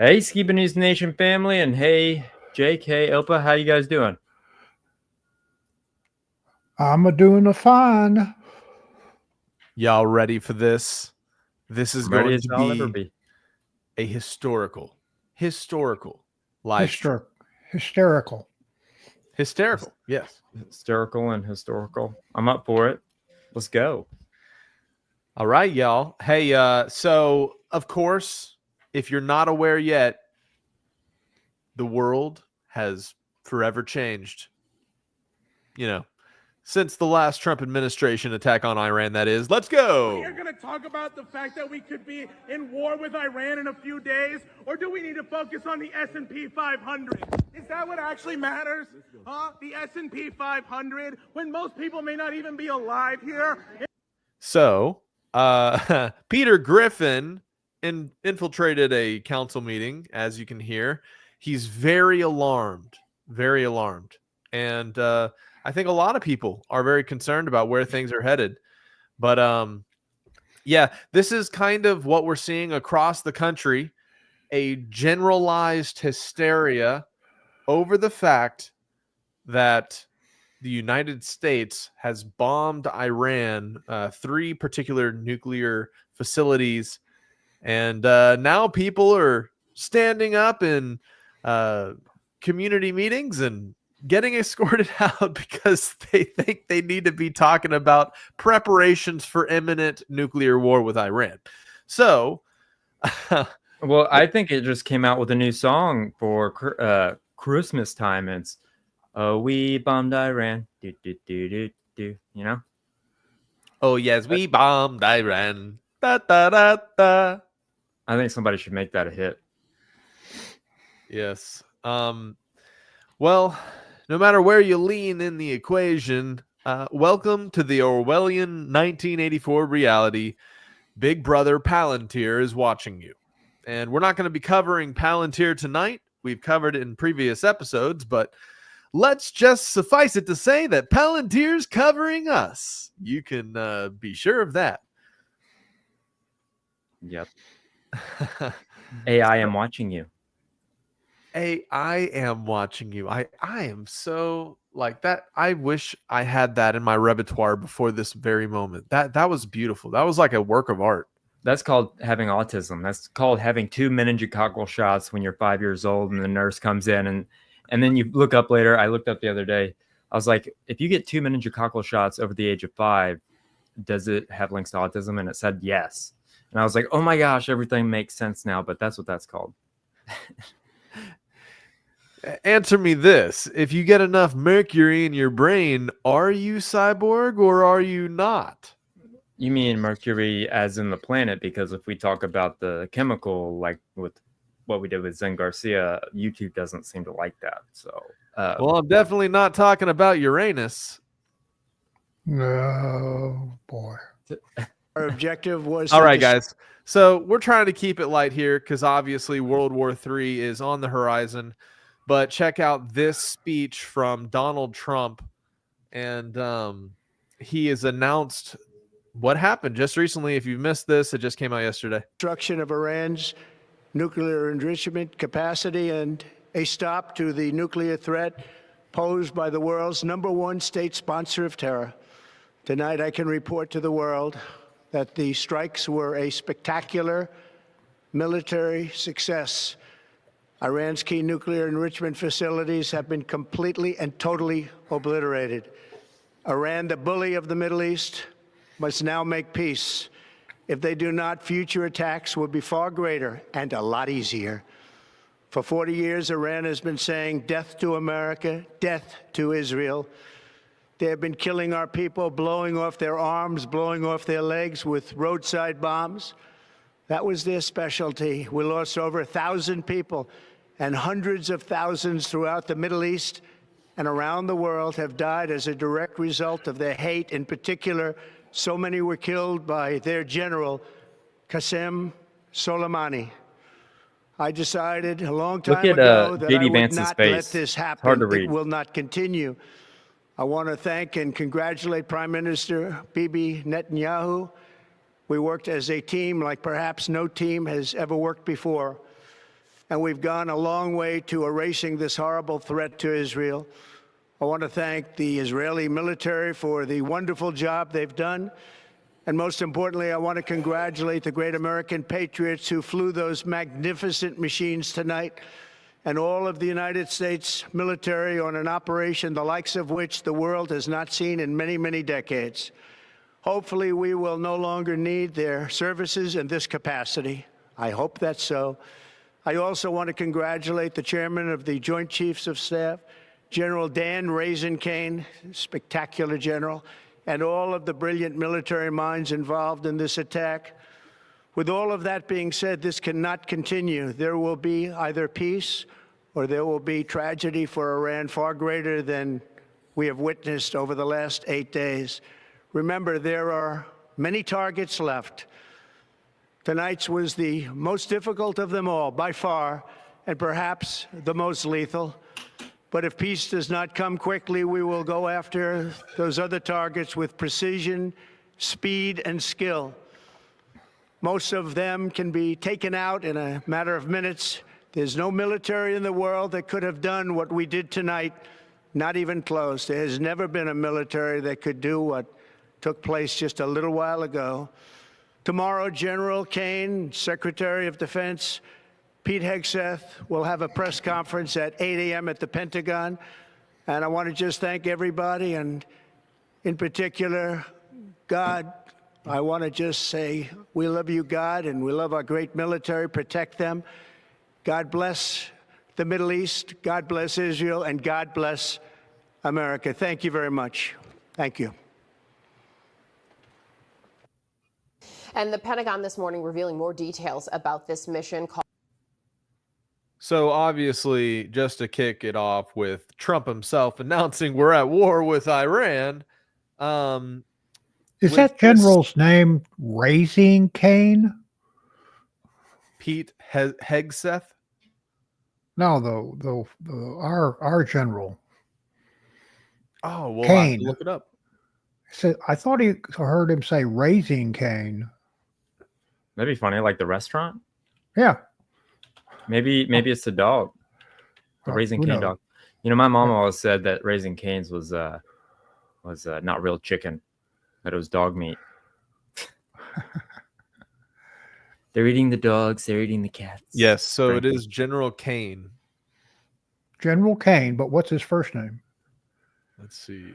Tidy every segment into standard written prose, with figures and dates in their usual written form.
Hey, Skiba News Nation family, and hey, Jake, hey, Ilpa, how you guys doing? I'm doing a fine. Y'all ready for this? This is I'm ready going as to I'll ever be be. a historical live stream. Hysterical. Hysterical, yes. Hysterical and historical. I'm up for it. Let's go. All right, y'all. Hey, so of course, if you're not aware yet, the world has forever changed. You know, since the last Trump administration attack on Iran, that is. Let's go. We're going to talk about the fact that we could be in war with Iran in a few days, or do we need to focus on the S&P 500? Is that what actually matters? Huh? The S&P 500, when most people may not even be alive here. So, Peter Griffin infiltrated a council meeting, as you can hear. He's very alarmed, and I think a lot of people are very concerned about where things are headed. But yeah, this is kind of what we're seeing across the country, a generalized hysteria over the fact that the United States has bombed Iran, 3 particular nuclear facilities, and now people are standing up in community meetings and getting escorted out because they think they need to be talking about preparations for imminent nuclear war with Iran. So, well, I think it just came out with a new song for Christmas time. It's we bombed Iran. Do, do, do, do, do, you know? Oh, yes, we bombed Iran. Da, da, da, da. I think somebody should make that a hit. Yes. Well, no matter where you lean in the equation, welcome to the Orwellian 1984 reality. Big Brother Palantir is watching you. And we're not going to be covering Palantir tonight. We've covered it in previous episodes, but let's just suffice it to say that Palantir's covering us. You can be sure of that. Yep. AI, I'm watching you. I am watching you. I am so like that. I wish I had that in my repertoire before this very moment. That was beautiful. That was like a work of art. That's called having autism. That's called having 2 meningococcal shots when you're 5 years old and the nurse comes in and then you look up later. I looked up the other day. I was like, if you get 2 meningococcal shots over the age of 5, does it have links to autism? And it said yes. And I was like, oh my gosh, everything makes sense now. But that's what that's called. Answer me this. If you get enough mercury in your brain, are you cyborg or are you not? You mean mercury as in the planet? Because if we talk about the chemical, like with what we did with Zen Garcia, YouTube doesn't seem to like that. So, well, I'm definitely not talking about Uranus. No, boy. Our objective was... All right, guys. So we're trying to keep it light here because obviously World War III is on the horizon. But check out this speech from Donald Trump. And he has announced what happened just recently. If you've missed this, it just came out yesterday. Destruction of Iran's nuclear enrichment capacity and a stop to the nuclear threat posed by the world's #1 state sponsor of terror. Tonight, I can report to the world that the strikes were a spectacular military success. Iran's key nuclear enrichment facilities have been completely and totally obliterated. Iran, the bully of the Middle East, must now make peace. If they do not, future attacks will be far greater and a lot easier. For 40 years, Iran has been saying death to America, death to Israel. They have been killing our people, blowing off their arms, blowing off their legs with roadside bombs. That was their specialty. We lost over 1,000 people, and hundreds of thousands throughout the Middle East and around the world have died as a direct result of their hate. In particular, so many were killed by their general, Qasem Soleimani. I decided a long time ago that I would not let this happen. Hard to read. It will not continue. I want to thank and congratulate Prime Minister Bibi Netanyahu. We worked as a team like perhaps no team has ever worked before. and we've gone a long way to erasing this horrible threat to Israel. I want to thank the Israeli military for the wonderful job they've done. And most importantly, I want to congratulate the great American patriots who flew those magnificent machines tonight, and all of the United States military on an operation the likes of which the world has not seen in many, many decades. Hopefully, we will no longer need their services in this capacity. I hope that's so. I also want to congratulate the chairman of the Joint Chiefs of Staff, General Dan Raisin Kane, spectacular general, and all of the brilliant military minds involved in this attack. With all of that being said, this cannot continue. There will be either peace or there will be tragedy for Iran far greater than we have witnessed over the last 8 days. Remember, there are many targets left. Tonight's was the most difficult of them all, by far, and perhaps the most lethal. But if peace does not come quickly, we will go after those other targets with precision, speed, and skill. Most of them can be taken out in a matter of minutes. There's no military in the world that could have done what we did tonight, not even close. There has never been a military that could do what took place just a little while ago. Tomorrow, General Kane, Secretary of Defense, Pete Hegseth will have a press conference at 8 a.m. at the Pentagon. And I want to just thank everybody, and in particular, God. I want to just say we love you, God, and we love our great military. Protect them. God bless the Middle East. God bless Israel. And God bless America. Thank you very much. Thank you. And the Pentagon this morning revealing more details about this mission. So obviously, just to kick it off with Trump himself announcing we're at war with Iran. Is that general's name Raising Cane? Pete Hegseth? No, our general. Oh, well, Kane. I have to look it up. I thought he heard him say Raising Cane. That'd be funny, like the restaurant. Yeah. Maybe it's the dog, the Raising Cane dog. You know, my mom always said that Raising Cane's was not real chicken, but it was dog meat. They're eating the dogs. They're eating the cats. Yes, so it is General Kane. General Kane, but what's his first name? Let's see.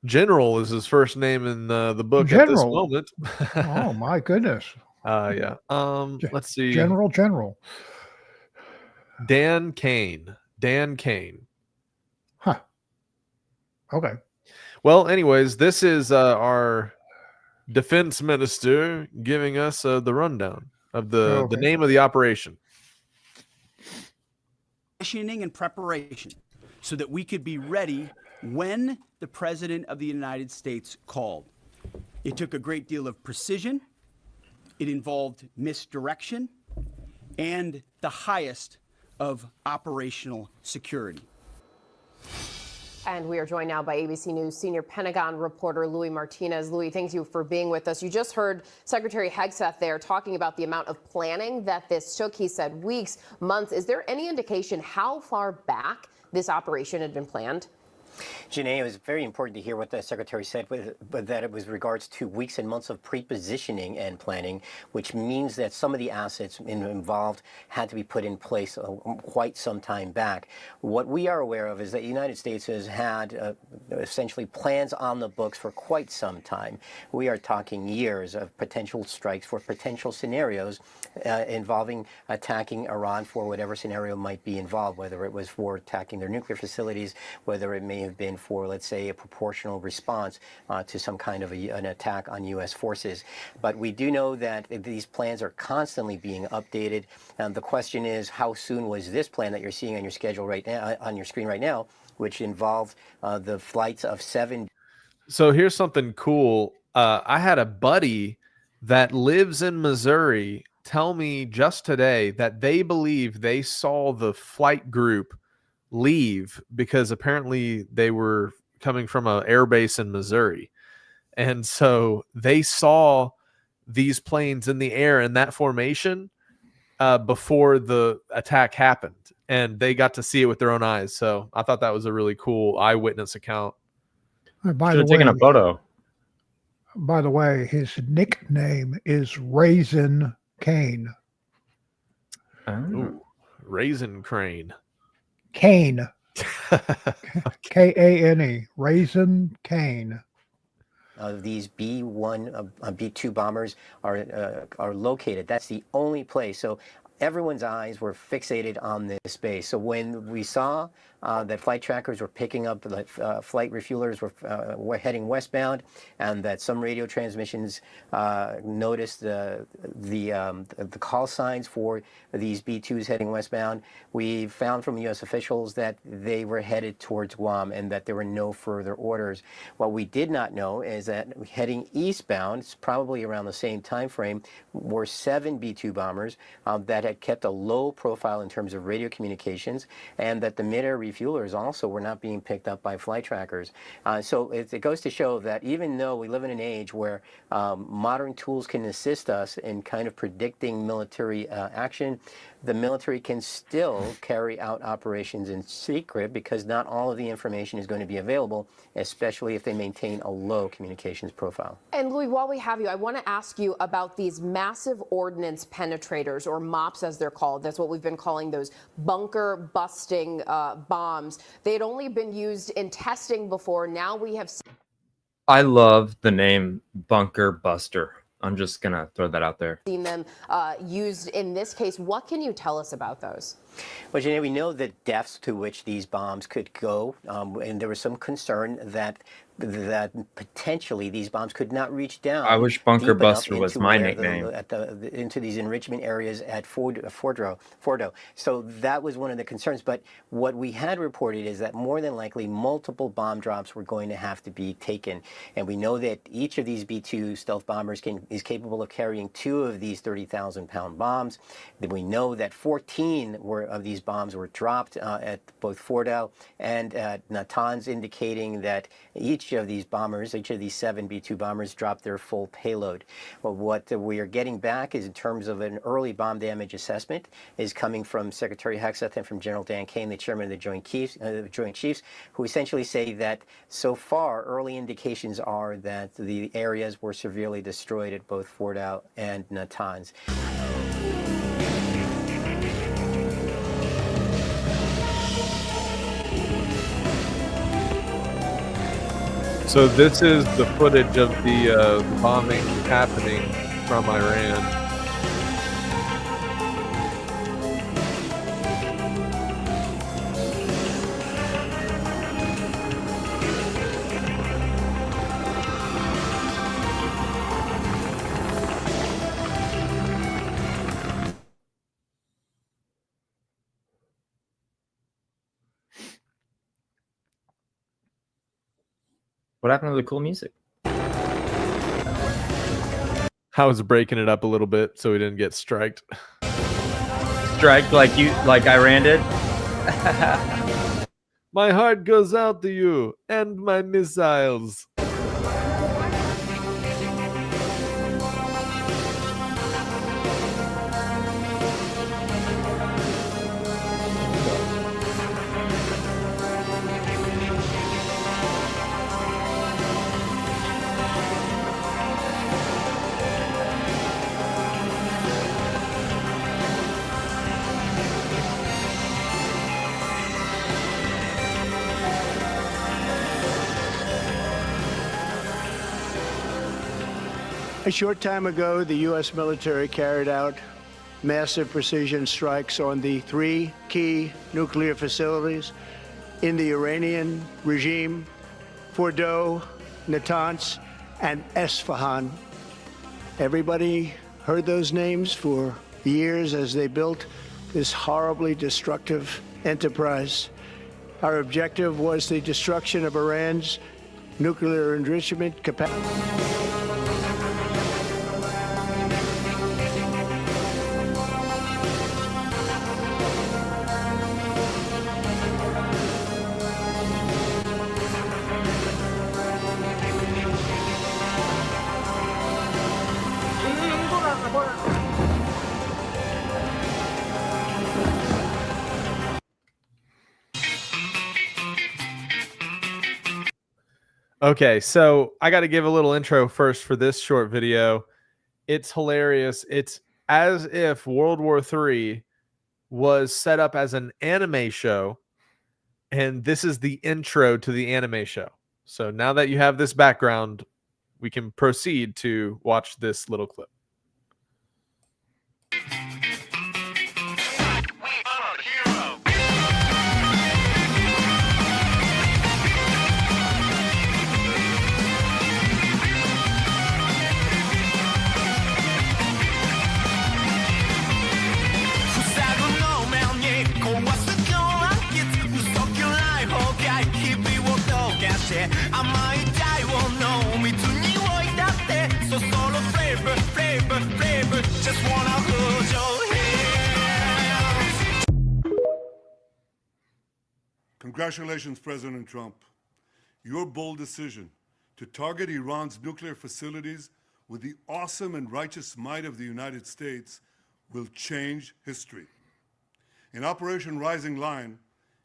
General is his first name in the book General. at this moment. Oh my goodness. Yeah. Let's see. General. Dan Kane. Dan Kane. Huh. Okay. Well, anyways, this is our defense minister giving us the rundown of the name of the operation. Conditioning and preparation so that we could be ready when the President of the United States called. It took a great deal of precision. It involved misdirection and the highest of operational security. And we are joined now by ABC News senior Pentagon reporter Louis Martinez. Louis, thank you for being with us. You just heard Secretary Hegseth there talking about the amount of planning that this took. He said weeks, months. Is there any indication how far back this operation had been planned? Janae, it was very important to hear what the Secretary said, but that it was regards to weeks and months of pre-positioning and planning, which means that some of the assets involved had to be put in place quite some time back. What we are aware of is that the United States has had essentially plans on the books for quite some time. We are talking years of potential strikes for potential scenarios involving attacking Iran for whatever scenario might be involved, whether it was for attacking their nuclear facilities, whether it may have been for, let's say, a proportional response to some kind of an attack on U.S. forces. But we do know that these plans are constantly being updated. The question is, how soon was this plan that you're seeing on your schedule right now, on your screen right now, which involved the flights of 7? So here's something cool. I had a buddy that lives in Missouri tell me just today that they believe they saw the flight group leave because apparently they were coming from an air base in Missouri. And so they saw these planes in the air in that formation before the attack happened, and they got to see it with their own eyes. So I thought that was a really cool eyewitness account. By Should the have taken a way, photo. by the way, his nickname is Raisin Cane. Oh. Ooh, Raisin Crane. Cane. Kane. Raisin Cane. These B-1, B-2 bombers are located. That's the only place. So everyone's eyes were fixated on this base. So when we saw that flight trackers were picking up, flight refuelers were heading westbound, and that some radio transmissions noticed the call signs for these B-2s heading westbound, we found from U.S. officials that they were headed towards Guam and that there were no further orders. What we did not know is that heading eastbound, it's probably around the same time frame, were 7 B-2 bombers that had kept a low profile in terms of radio communications, and that the mid-air refuelers also were not being picked up by flight trackers. So it goes to show that even though we live in an age where modern tools can assist us in kind of predicting military action, the military can still carry out operations in secret because not all of the information is going to be available, especially if they maintain a low communications profile. And Louis, while we have you, I want to ask you about these massive ordnance penetrators, or MOPS as they're called. That's what we've been calling those bunker busting bombs. They had only been used in testing before. Now we have... I love the name Bunker Buster. I'm just going to throw that out there. Seen them used in this case. What can you tell us about those? Well, Janae, we know the depths to which these bombs could go, and there was some concern that potentially these bombs could not reach down. I wish Bunker Buster was my nickname. Into these enrichment areas at Fordow. So that was one of the concerns. But what we had reported is that more than likely multiple bomb drops were going to have to be taken. And we know that each of these B-2 stealth bombers is capable of carrying 2 of these 30,000-pound bombs. Then we know that 14 of these bombs were dropped at both Fordow and at Natanz, indicating that each of these 7 B-2 bombers dropped their full payload. Well, what we are getting back is, in terms of an early bomb damage assessment, is coming from Secretary Hegseth and from General Dan Kane, the chairman of the Joint Chiefs, who essentially say that so far early indications are that the areas were severely destroyed at both Fordow and Natanz. So this is the footage of the bombing happening from Iran. What happened to the cool music? I was breaking it up a little bit so we didn't get striked. Strike like Iran did? My heart goes out to you and my missiles. A short time ago, the U.S. military carried out massive precision strikes on the 3 key nuclear facilities in the Iranian regime: Fordow, Natanz, and Esfahan. Everybody heard those names for years as they built this horribly destructive enterprise. Our objective was the destruction of Iran's nuclear enrichment capacity. Okay, so I got to give a little intro first for this short video. It's hilarious. It's as if World War III was set up as an anime show, and this is the intro to the anime show. So now that you have this background, we can proceed to watch this little clip. Congratulations, President Trump. Your bold decision to target Iran's nuclear facilities with the awesome and righteous might of the United States will change history. In Operation Rising Lion,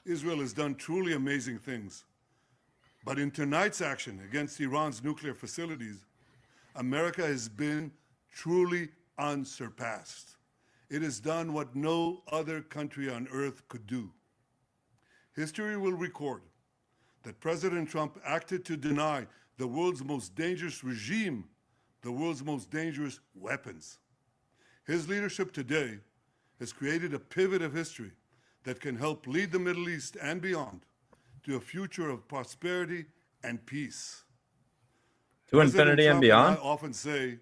Israel has done truly amazing things. But in tonight's action against Iran's nuclear facilities, America has been truly unsurpassed. It has done what no other country on earth could do. History will record that President Trump acted to deny the world's most dangerous regime the world's most dangerous weapons. His leadership today has created a pivot of history that can help lead the Middle East and beyond to a future of prosperity and peace. To infinity and beyond? I often say,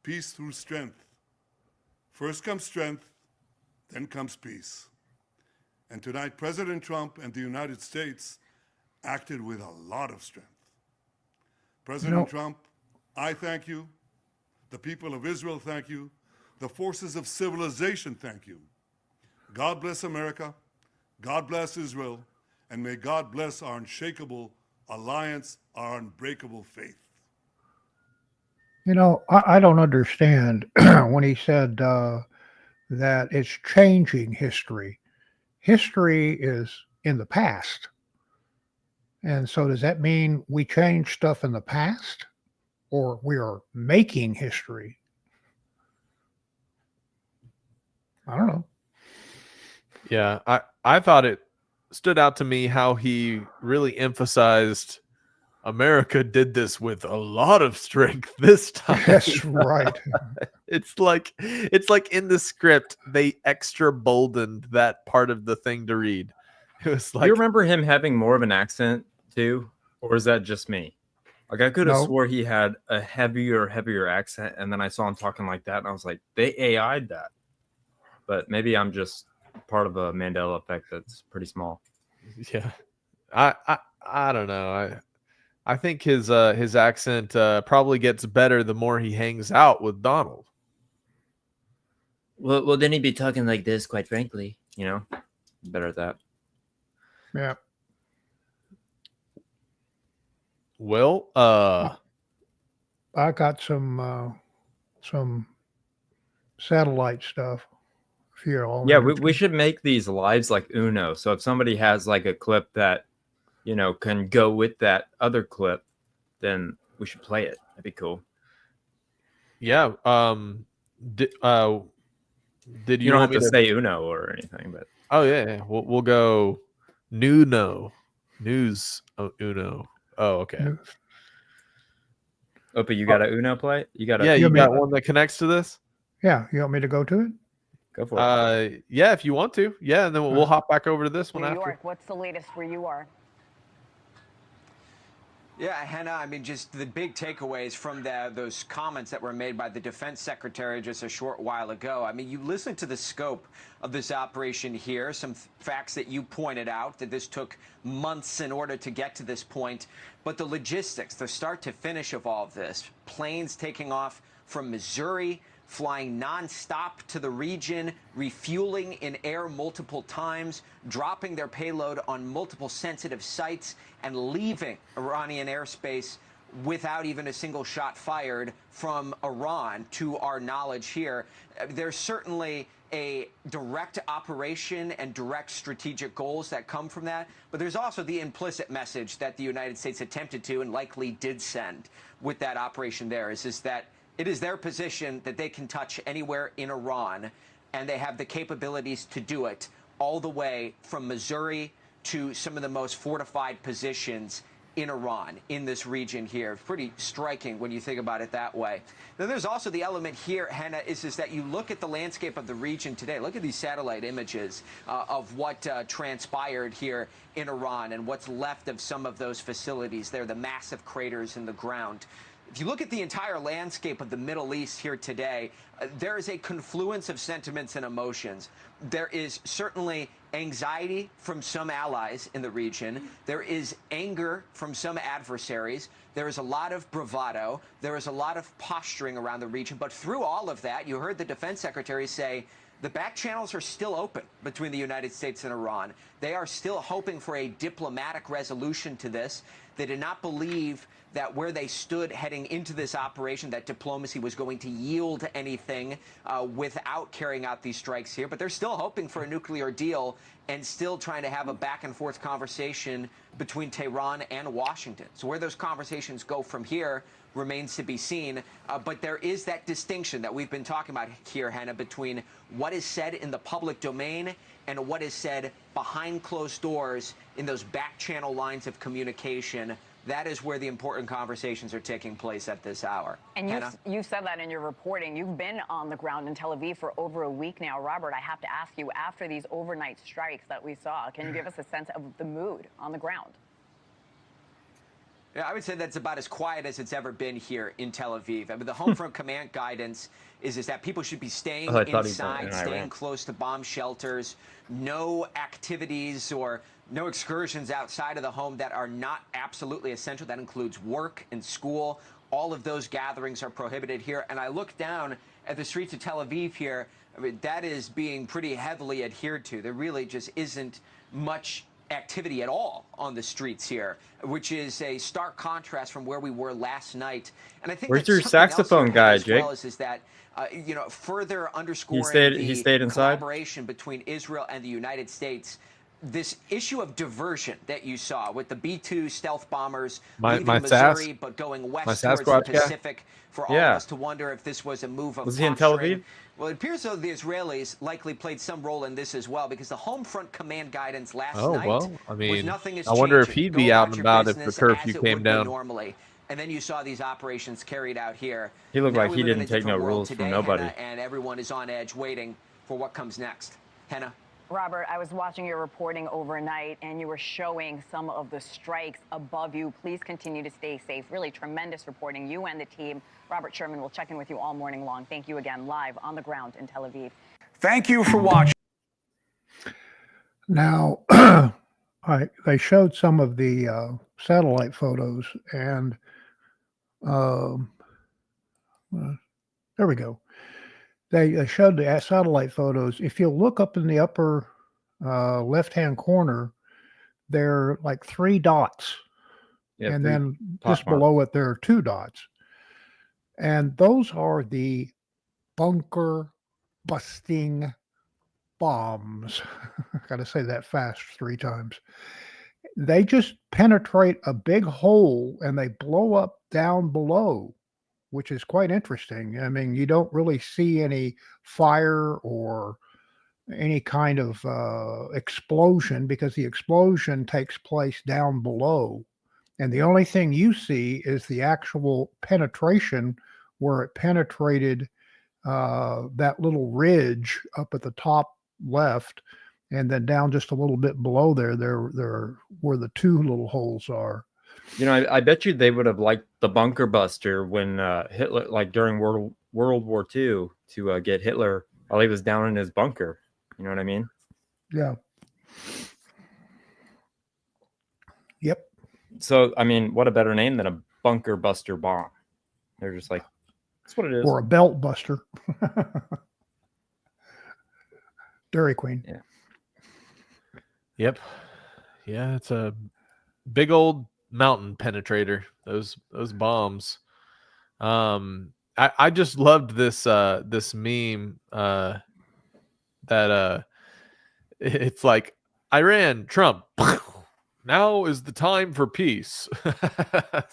peace through strength. First comes strength, then comes peace. And tonight, President Trump and the United States acted with a lot of strength. President Trump, I thank you. The people of Israel thank you. The forces of civilization thank you. God bless America. God bless Israel. And may God bless our unshakable alliance, our unbreakable faith. You know, I don't understand when he said that it's changing history. History is in the past. And so does that mean we change stuff in the past, or we are making history? I don't know. Yeah, I thought it stood out to me how he really emphasized America did this with a lot of strength this time. That's right. It's like in the script they extra boldened that part of the thing to read. It was like, you remember him having more of an accent too, or is that just me? Like I could have swore he had a heavier accent, and then I saw him talking like that, and I was like, they AI'd that. But maybe I'm just part of a Mandela effect that's pretty small. Yeah, I don't know. I think his accent probably gets better the more he hangs out with Donald. Well, then he'd be talking like this, quite frankly. You know, better at that. Yeah. Well, I got some satellite stuff. If you're all yeah, we should make these lives like Uno. So if somebody has like a clip that, you know, can go with that other clip, then we should play it. That'd be cool. Yeah. Did you don't have to say Uno or anything, but oh yeah. We'll go Nuno. News Uno. Oh, okay. Opie, you got a Uno play? You got you got one that connects to this? Yeah, you want me to go to it? Go for it. Yeah, if you want to. Yeah, and then we'll hop back over to this one New after. York, what's the latest where you are? Yeah, Hannah, I mean, just the big takeaways from those comments that were made by the defense secretary just a short while ago. I mean, you listen to the scope of this operation here, some facts that you pointed out, that this took months in order to get to this point. But the logistics, the start to finish of all of this, planes taking off from Missouri, flying nonstop to the region, refueling in air multiple times, dropping their payload on multiple sensitive sites, and leaving Iranian airspace without even a single shot fired from Iran, to our knowledge here. There's certainly a direct operation and direct strategic goals that come from that, but there's also the implicit message that the United States attempted to and likely did send with that operation there is that it is their position that they can touch anywhere in Iran, and they have the capabilities to do it all the way from Missouri to some of the most fortified positions in Iran, in this region here. Pretty striking when you think about it that way. Then there's also the element here, Henna, is that you look at the landscape of the region today. Look at these satellite images of what transpired here in Iran and what's left of some of those facilities there, the massive craters in the ground. If you look at the entire landscape of the Middle East here today, there is a confluence of sentiments and emotions. There is certainly anxiety from some allies in the region. There is anger from some adversaries. There is a lot of bravado. There is a lot of posturing around the region. But through all of that, you heard the defense secretary say the back channels are still open between the United States and Iran. They are still hoping for a diplomatic resolution to this. They did not believe that where they stood heading into this operation, that diplomacy was going to yield anything without carrying out these strikes here. But they're still hoping for a nuclear deal and still trying to have a back and forth conversation between Tehran and Washington. So where those conversations go from here remains to be seen. But there is that distinction that we've been talking about here, Hannah, between what is said in the public domain and what is said behind closed doors in those back channel lines of communication. That is where the important conversations are taking place at this hour. And you said that in your reporting. You've been on the ground in Tel Aviv for over a week now. Robert, I have to ask you, after these overnight strikes that we saw, can you give us a sense of the mood on the ground? Yeah, I would say that's about as quiet as it's ever been here in Tel Aviv. I mean, the home front command guidance is that people should be staying inside, staying close to bomb shelters, no activities or no excursions outside of the home that are not absolutely essential. That includes work and school. All of those gatherings are prohibited here. And I look down at the streets of Tel Aviv here. I mean, that is being pretty heavily adhered to. There really just isn't much activity at all on the streets here, which is a stark contrast from where we were last night. And I think where's your saxophone guy, Jake? Well is that further underscoring he stayed inside. Collaboration between Israel and the United States. This issue of diversion that you saw with the B-2 stealth bombers leaving Missouri but going west towards the Pacific, for all of us to wonder if this was a move of Was he in Tel Aviv? Well, it appears though the Israelis likely played some role in this as well, because the home front command guidance last night was nothing is I wonder if changing. he'd be out and about if the curfew came down. Normally. And then you saw these operations carried out here. He looked like he didn't take no rules from nobody. Henna, and everyone is on edge waiting for what comes next. Henna? Robert, I was watching your reporting overnight, and you were showing some of the strikes above you. Please continue to stay safe. Really tremendous reporting. You and the team. Robert Sherman will check in with you all morning long. Thank you again, live on the ground in Tel Aviv. Thank you for watching. Now, they showed some of the satellite photos, and there we go. They showed the satellite photos. If you look up in the upper left-hand corner, there are like 3 dots. Yeah, and then just below it, there are 2 dots. And those are the bunker busting bombs. I got to say that fast 3 times. They just penetrate a big hole and they blow up down below, which is quite interesting. I mean, you don't really see any fire or any kind of explosion, because the explosion takes place down below. And the only thing you see is the actual penetration, where it penetrated that little ridge up at the top left, and then down just a little bit below there where the 2 little holes are. You know, I bet you they would have liked the bunker buster when Hitler, like during World War II, to get Hitler while he was down in his bunker. You know what I mean? Yeah. Yep. So, I mean, what a better name than a bunker buster bomb? They're just like, that's what it is. Or a belt buster. Dairy Queen. Yeah. Yep. Yeah, it's a big old mountain penetrator. Those bombs. I just loved this this meme that it's like Iran, Trump. Now is the time for peace. I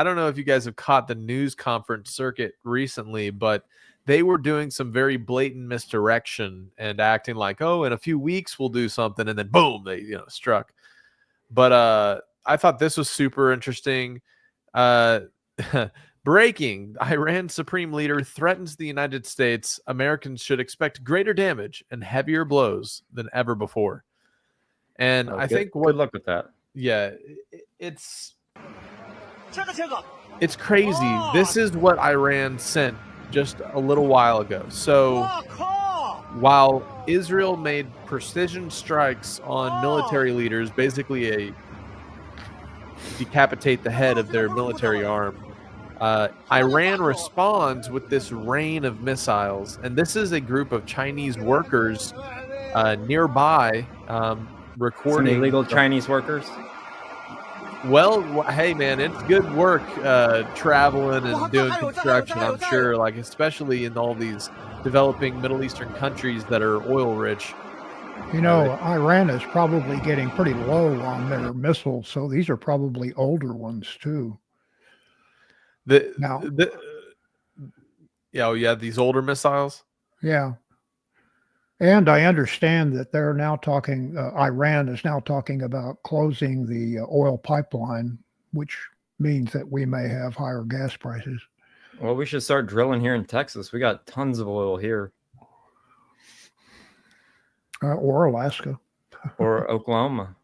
don't know if you guys have caught the news conference circuit recently, but they were doing some very blatant misdirection and acting like, oh, in a few weeks we'll do something, and then boom, they struck. But I thought this was super interesting. Breaking: Iran Supreme Leader threatens the United States. Americans should expect greater damage and heavier blows than ever before. And I think good luck with that. Yeah, it's crazy. This is what Iran sent just a little while ago. So while Israel made precision strikes on military leaders, basically decapitate the head of their military arm, Iran responds with this rain of missiles. And this is a group of Chinese workers nearby recording. Some illegal Chinese workers? Well, hey man, it's good work traveling and doing construction, I'm sure, like especially in all these developing Middle Eastern countries that are oil rich. Iran is probably getting pretty low on their missiles, so these are probably older ones too. These older missiles. Yeah. And I understand that they're now talking, Iran is now talking about closing the oil pipeline, which means that we may have higher gas prices. Well, we should start drilling here in Texas. We got tons of oil here. Or Alaska. Or Oklahoma.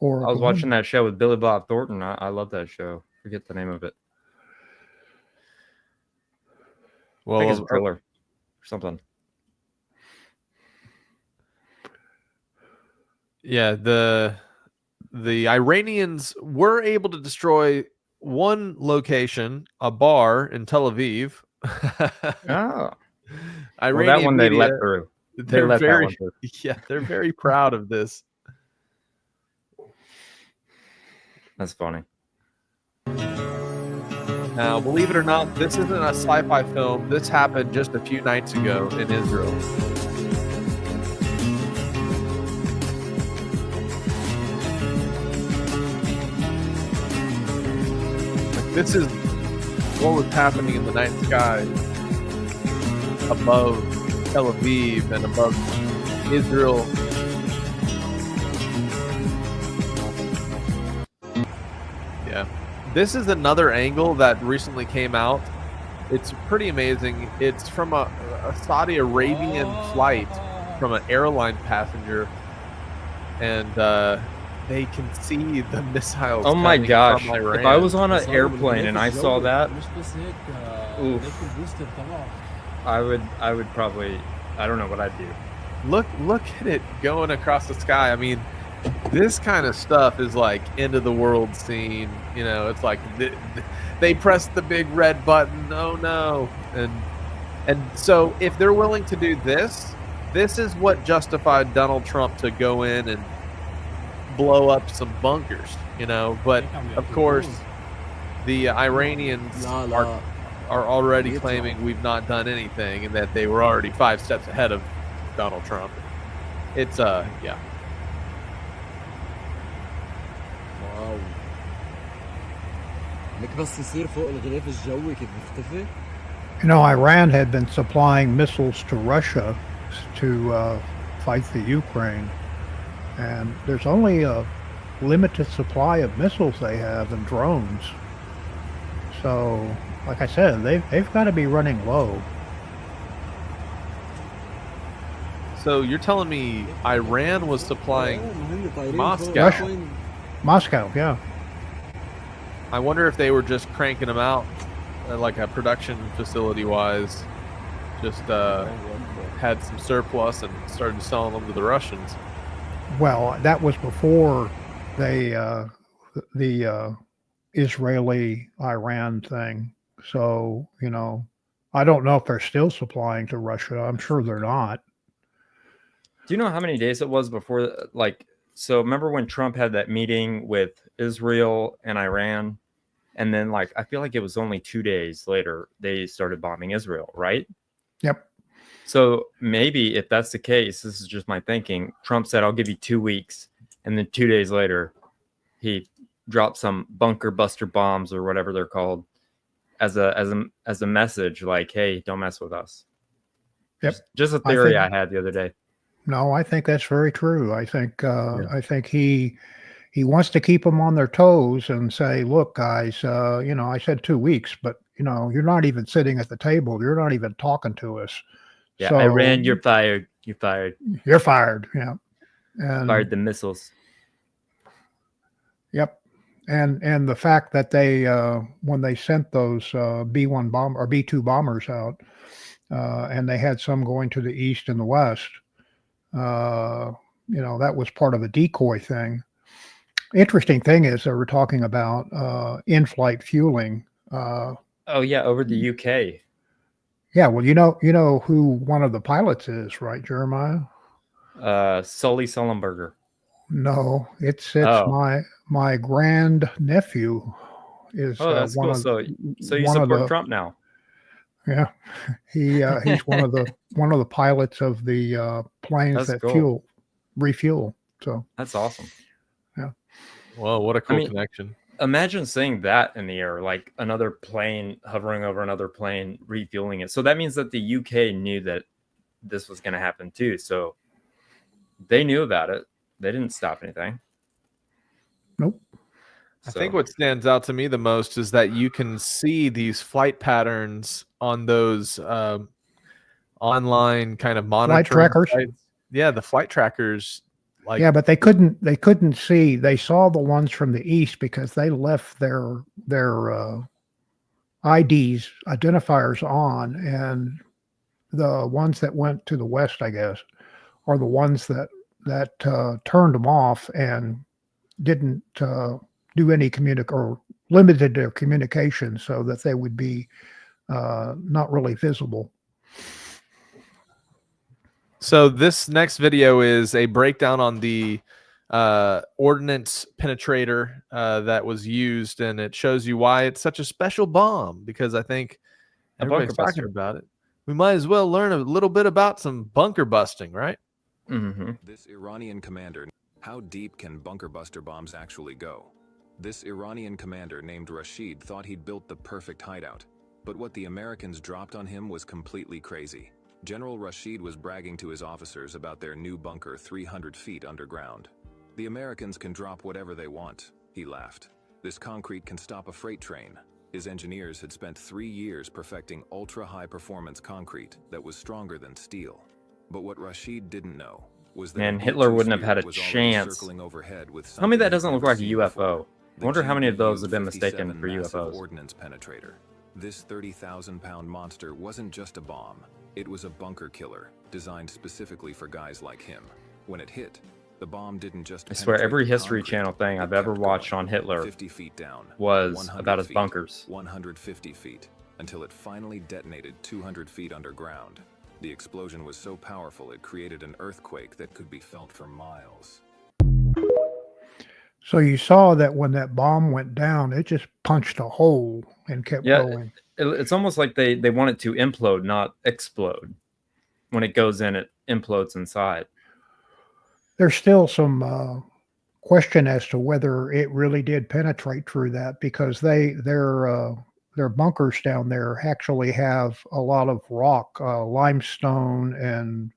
I was watching that show with Billy Bob Thornton. I love that show. Forget the name of it. Well, I think it's Driller or something. Yeah, the Iranians were able to destroy one location, a bar in Tel Aviv. Iranian that one media, they let through. They're very, they're very proud of this. That's funny. Now, believe it or not, this isn't a sci-fi film. This happened just a few nights ago in Israel. This is what was happening in the night sky above Tel Aviv and above Israel. Yeah. This is another angle that recently came out. It's pretty amazing. It's from a Saudi Arabian flight from an airline passenger. And they can see the missiles. Oh my gosh. If I was on an airplane and I saw that, I would probably, I don't know what I'd do. Look at it going across the sky. I mean, this kind of stuff is like end of the world scene. You know, it's like they press the big red button. Oh no. And so if they're willing to do this is what justified Donald Trump to go in and blow up some bunkers, you know. But of course, the Iranians are already claiming we've not done anything and that they were already 5 steps ahead of Donald Trump. It's yeah. واو. انك بس تصير فوق الغلاف الجوي كده تختفي. You know, Iran had been supplying missiles to Russia to fight the Ukraine. And there's only a limited supply of missiles they have and drones. So, like I said, they've got to be running low. So you're telling me Iran was supplying Moscow? Moscow, yeah. I wonder if they were just cranking them out like a production facility-wise. Just had some surplus and started selling them to the Russians. Well, that was before the Israeli-Iran thing. So, you know, I don't know if they're still supplying to Russia. I'm sure they're not. Do you know how many days it was before, like, So remember when Trump had that meeting with Israel and Iran, and then like I feel like it was only 2 days later they started bombing Israel, right? Yep. So maybe if that's the case, this is just my thinking. Trump said, "I'll give you 2 weeks," and then 2 days later, he dropped some bunker buster bombs or whatever they're called as a message, like, "Hey, don't mess with us." Yep. Just a theory I had the other day. No, I think that's very true. I think he wants to keep them on their toes and say, "Look, guys, I said 2 weeks, but you're not even sitting at the table. You're not even talking to us. Yeah, So Iran, you're fired. You're fired. You're fired." Yeah, and Fired the missiles. Yep, and the fact that they when they sent those B-1 bomb or B-2 bombers out, and they had some going to the east and the west. That was part of a decoy thing. Interesting thing is they were talking about in-flight fueling. Oh yeah, over the UK. Yeah, well, you know who one of the pilots is, right, Jeremiah? Sully Sullenberger. No, it's my grand nephew is that's one cool. of So you one of support the Trump now? Yeah, he's one of the pilots of the planes That's that cool. refuel. So That's awesome. yeah. Whoa, what a cool connection. Imagine seeing that in the air, like another plane hovering over another plane, refueling it. So that means that the UK knew that this was going to happen too. So they knew about it. They didn't stop anything. Nope. I think what stands out to me the most is that you can see these flight patterns on those online kind of monitoring trackers. sites. Yeah, the flight trackers. Yeah, but they couldn't see. They saw the ones from the east because they left their IDs identifiers on, and the ones that went to the west, I guess, are the ones that turned them off and didn't do any or limited their communication so that they would be not really visible. So this next video is a breakdown on the ordnance penetrator that was used, and it shows you why it's such a special bomb, because I think everybody's talking about it. We might as well learn a little bit about some bunker busting, right? Mm-hmm. This Iranian commander, how deep can bunker buster bombs actually go? This Iranian commander named Rashid thought he'd built the perfect hideout, but what the Americans dropped on him was completely crazy. General Rashid was bragging to his officers about their new bunker 300 feet underground. The Americans can drop whatever they want, he laughed. This concrete can stop a freight train. His engineers had spent 3 years perfecting ultra-high performance concrete that was stronger than steel. But what Rashid didn't know was that Hitler wouldn't have had a chance. Tell me that doesn't look like a UFO. I wonder how many of those have been mistaken for UFOs. Ordnance penetrator. This 30,000-pound monster wasn't just a bomb. It was a bunker killer, designed specifically for guys like him. When it hit, the bomb didn't just I swear every History Channel thing I've ever watched on Hitler 50 feet down, was about his bunkers. 150 feet, until it finally detonated 200 feet underground. The explosion was so powerful it created an earthquake that could be felt for miles. So you saw that when that bomb went down, it just punched a hole and kept going. It's almost like they want it to implode, not explode. When it goes in, it implodes inside. There's still some question as to whether it really did penetrate through that, because their bunkers down there actually have a lot of rock, limestone, and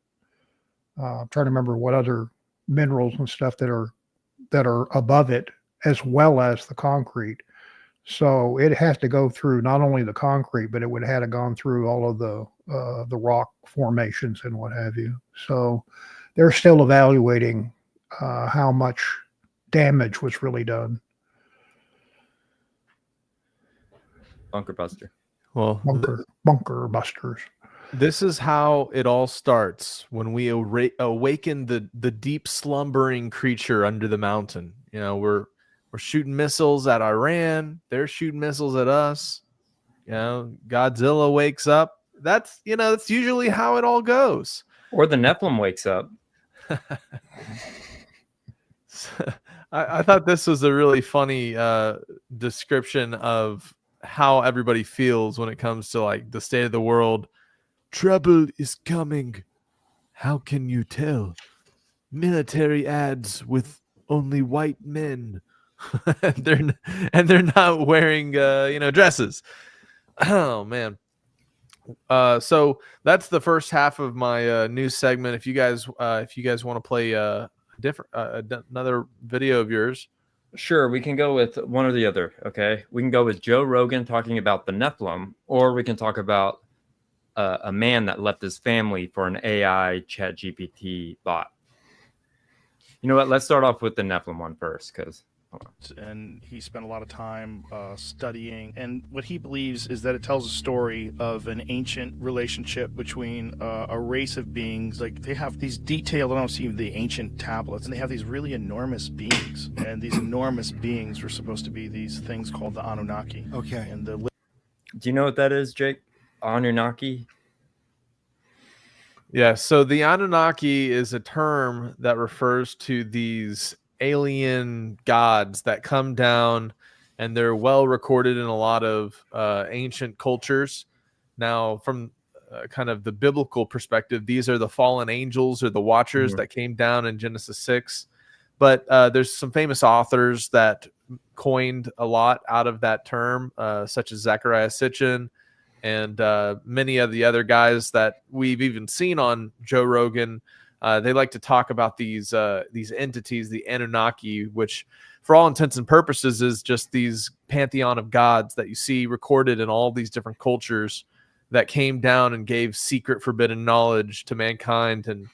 I'm trying to remember what other minerals and stuff that are above it, as well as the concrete. So it has to go through not only the concrete, but it would have gone through all of the rock formations and what have you. So they're still evaluating how much damage was really done. Bunker buster. Well, bunker busters. This is how it all starts, when we awaken the deep slumbering creature under the mountain. We're shooting missiles at Iran. They're shooting missiles at us. Godzilla wakes up. That's usually how it all goes. Or the Nephilim wakes up. I thought this was a really funny description of how everybody feels when it comes to like the state of the world. Trouble is coming. How can you tell? Military ads with only white men. they're not wearing dresses. Oh man. So that's the first half of my news segment. If you guys want to play another video of yours. Sure, we can go with one or the other. Okay, we can go with Joe Rogan talking about the Nephilim, or we can talk about a man that left his family for an AI ChatGPT bot. You know what? Let's start off with the Nephilim one first, because. And he spent a lot of time studying, and what he believes is that it tells a story of an ancient relationship between a race of beings. Like, they have these detailed, I don't see the ancient tablets, and they have these really enormous beings, and these enormous beings were supposed to be these things called the Anunnaki. Okay. And the Do you know what that is, Jake? Anunnaki? Yeah, so the Anunnaki is a term that refers to these alien gods that come down, and they're well recorded in a lot of ancient cultures. Now, from kind of the biblical perspective, these are the fallen angels or the watchers that came down in Genesis 6. But there's some famous authors that coined a lot out of that term, such as Zechariah Sitchin and many of the other guys that we've even seen on Joe Rogan. They like to talk about these entities, the Anunnaki, which for all intents and purposes is just these pantheon of gods that you see recorded in all these different cultures that came down and gave secret forbidden knowledge to mankind. And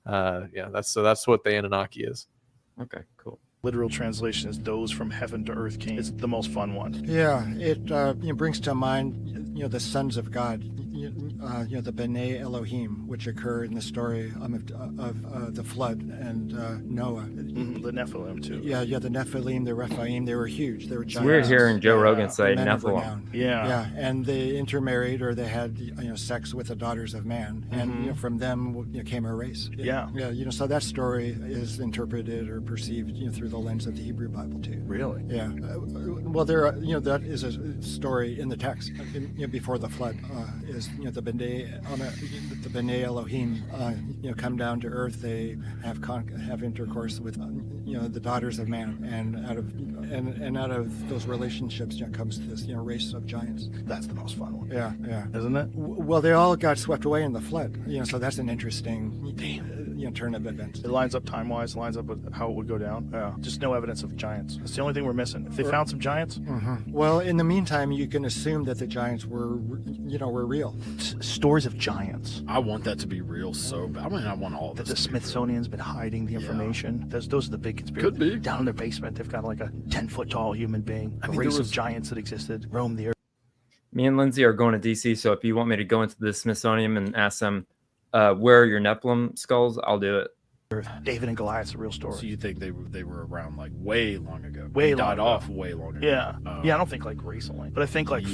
that's what the Anunnaki is. Okay, cool. literal translation is those from heaven to earth came. It's the most fun one. Yeah, it brings to mind the sons of God, the B'nai Elohim, which occur in the story of the flood and Noah. The Nephilim too. Yeah, the Nephilim, the Rephaim, they were huge. They were giants. It's weird hearing Joe Rogan say Nephilim. Yeah, and they intermarried, or they had sex with the daughters of man, and from them came a race. Yeah. So that story is interpreted or perceived through the lens of the Hebrew Bible too. Really? Yeah. Well, there, that is a story in the text before the flood. Is the B'nai Elohim come down to earth? They have intercourse with the daughters of man, and out of those relationships comes this race of giants. That's the most fun one. Yeah, Isn't it? Well, they all got swept away in the flood. So that's an interesting turn of events. It lines up time-wise, lines up with how it would go down. Yeah. Just no evidence of giants. That's the only thing we're missing. If they found some giants. Well, in the meantime, you can assume that the giants were real. Stories of giants. I want that to be real so bad. I want all of this. The Smithsonian's been hiding the information. Those are the big conspiracies. Could be. Down in their basement, they've got like a 10-foot tall human being. A race of giants that existed, roamed the earth. Me and Lindsay are going to DC, so if you want me to go into the Smithsonian and ask them where are your Nephilim skulls, I'll do it. David and Goliath's a real story. So you think they were around like way long ago? Way they long died ago. off way long ago. Yeah. I don't think like recently, but I think like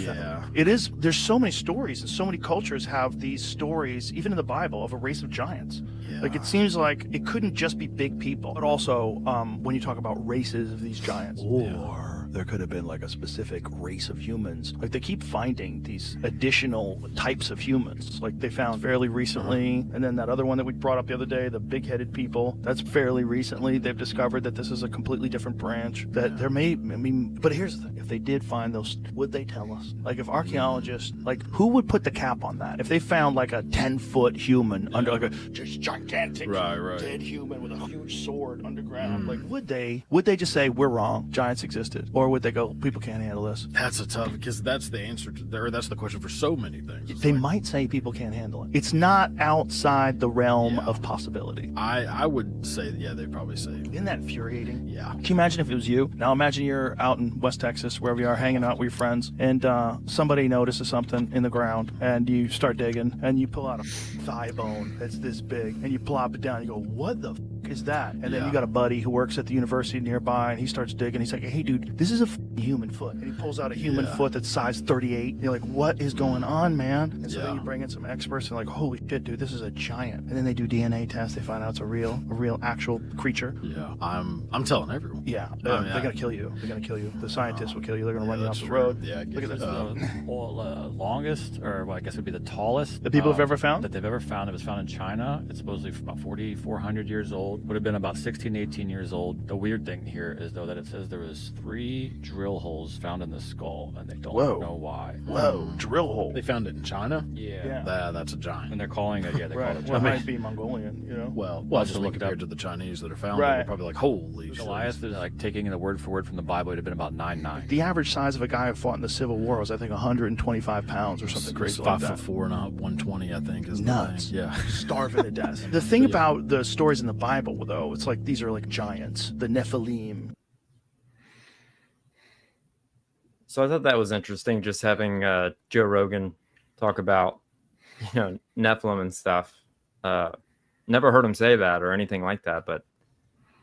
it is. There's so many stories, and so many cultures have these stories, even in the Bible, of a race of giants. Yeah. Like it seems like it couldn't just be big people, but also when you talk about races of these giants, or there could have been like a specific race of humans. Like they keep finding these additional types of humans. Like they found fairly recently, and then that other one that we brought up the other day, the big-headed people. That's fairly recently. They've discovered that this is a completely different branch. That there may, but here's the thing: if they did find those, would they tell us? Like if archaeologists, like who would put the cap on that? If they found like a 10-foot human under like a just gigantic dead human with a huge sword underground, like would they just say we're wrong, giants existed? Or would they go, people can't handle this? That's a tough, because that's the answer to, or that's the question for so many things. They might say people can't handle it. It's not outside the realm of possibility. I would say, they probably say. Isn't that infuriating? Yeah. Can you imagine if it was you? Now imagine you're out in West Texas, wherever you are, hanging out with your friends, and somebody notices something in the ground, and you start digging, and you pull out a thigh bone that's this big, and you plop it down, and you go, what the f*** is that? And then you got a buddy who works at the university nearby, and he starts digging. He's like, hey, dude, this is a human foot. And he pulls out a human foot that's size 38. And you're like, what is going on, man? And so then you bring in some experts and like, holy shit, dude, this is a giant. And then they do DNA tests. They find out it's a real actual creature. Yeah, I'm telling everyone. Yeah, they're gonna kill you. They're gonna kill you. The scientists will kill you. They're gonna run you off the road. Yeah, look at this. Longest, or well, I guess would be the tallest. The people have ever found? That they've ever found. It was found in China. It's supposedly about 4,400 years old. Would have been about 16, 18 years old. The weird thing here is though that it says there was 3 drill holes found in the skull, and they don't know why. Whoa, drill hole. They found it in China. Yeah. That's a giant. And they're calling it. Yeah, they call it. Well, it might be Mongolian. You know. Well, just just compared to the Chinese that are found, they're probably like, holy shit. Goliath is like taking the word for word from the Bible. It would have been about 9'9". The average size of a guy who fought in the Civil War was, I think, 125 pounds or something crazy like that. 5'4" and 120, I think, is nuts. The thing. Yeah, starving to death. The thing about the stories in the Bible, though, it's like these are like giants, the Nephilim. So I thought that was interesting, just having Joe Rogan talk about, Nephilim and stuff. Never heard him say that or anything like that, but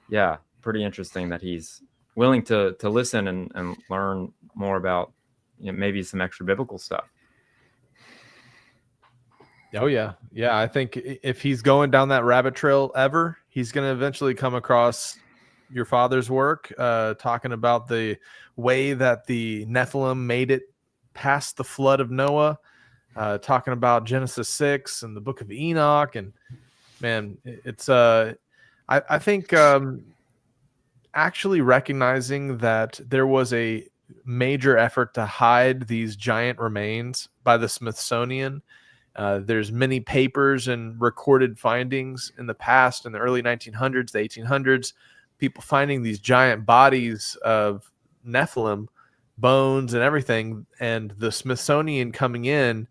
yeah, pretty interesting that he's willing to listen and learn more about maybe some extra biblical stuff. Oh yeah. I think if he's going down that rabbit trail ever, he's going to eventually come across your father's work, talking about the way that the Nephilim made it past the flood of Noah, talking about Genesis 6 and the book of Enoch. And man, it's I think actually recognizing that there was a major effort to hide these giant remains by the Smithsonian. There's many papers and recorded findings in the past, in the early 1900s, the 1800s, people finding these giant bodies of Nephilim, bones and everything, and the Smithsonian coming in,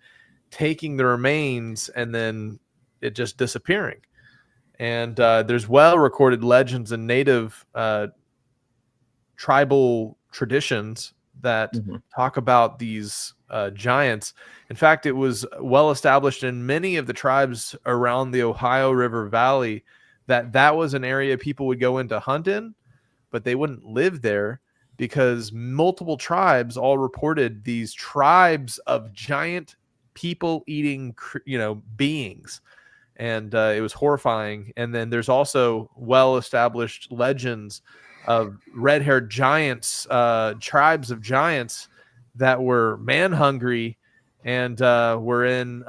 taking the remains, and then it just disappearing. And there's well-recorded legends and native tribal traditions that talk about these giants. In fact, it was well established in many of the tribes around the Ohio River Valley that was an area people would go in to hunt in, but they wouldn't live there because multiple tribes all reported these tribes of giant people-eating, beings. And it was horrifying. And then there's also well-established legends of red-haired giants, tribes of giants that were man-hungry and were in,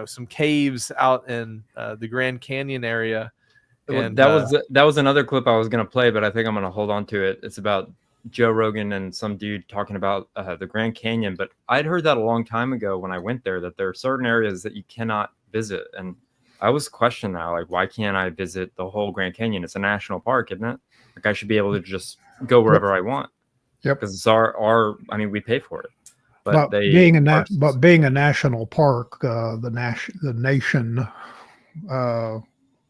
some caves out in the Grand Canyon area. And that was another clip I was going to play, but I think I'm going to hold on to it. It's about Joe Rogan and some dude talking about the Grand Canyon. But I'd heard that a long time ago when I went there, that there are certain areas that you cannot visit. And I was questioning that, like, why can't I visit the whole Grand Canyon? It's a national park, isn't it? Like, I should be able to just go wherever I want. Yep. Because it's our we pay for it. But being a national park, the nation,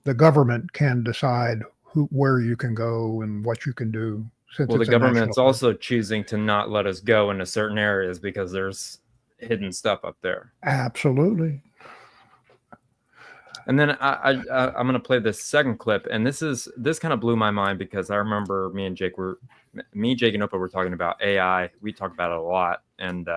the government can decide where you can go and what you can do. Well, the government's also choosing to not let us go into certain areas because there's hidden stuff up there. Absolutely. And then I'm going to play this second clip, and this kind of blew my mind because I remember me and Jake and Opa were talking about AI. We talk about it a lot, and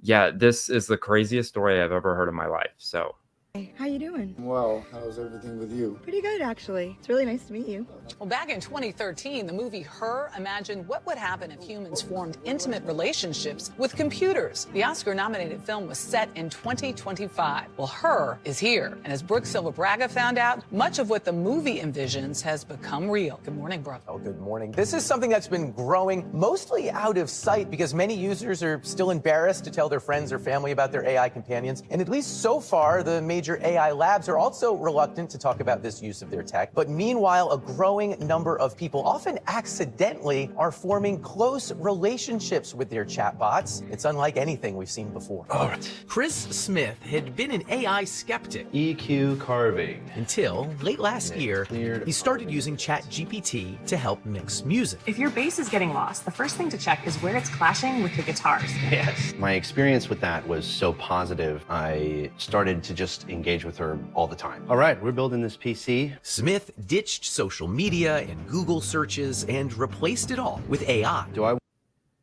this is the craziest story I've ever heard in my life. So. Hey, how you doing? Well, how's everything with you? Pretty good, actually. It's really nice to meet you. Well, back in 2013, the movie Her imagined what would happen if humans formed intimate relationships with computers. The Oscar-nominated film was set in 2025. Well, Her is here. And as Brooke Silva-Braga found out, much of what the movie envisions has become real. Good morning, Brooke. Oh, good morning. This is something that's been growing mostly out of sight because many users are still embarrassed to tell their friends or family about their AI companions. And at least so far, the major AI labs are also reluctant to talk about this use of their tech. But meanwhile, a growing number of people, often accidentally, are forming close relationships with their chatbots. It's unlike anything we've seen before. All right. Chris Smith had been an AI skeptic. EQ carving. Until late last year, he started using ChatGPT to help mix music. If your bass is getting lost, the first thing to check is where it's clashing with the guitars. Yes. My experience with that was so positive, I started to just engage with her all the time. All right, we're building this PC. Smith ditched social media and Google searches and replaced it all with AI.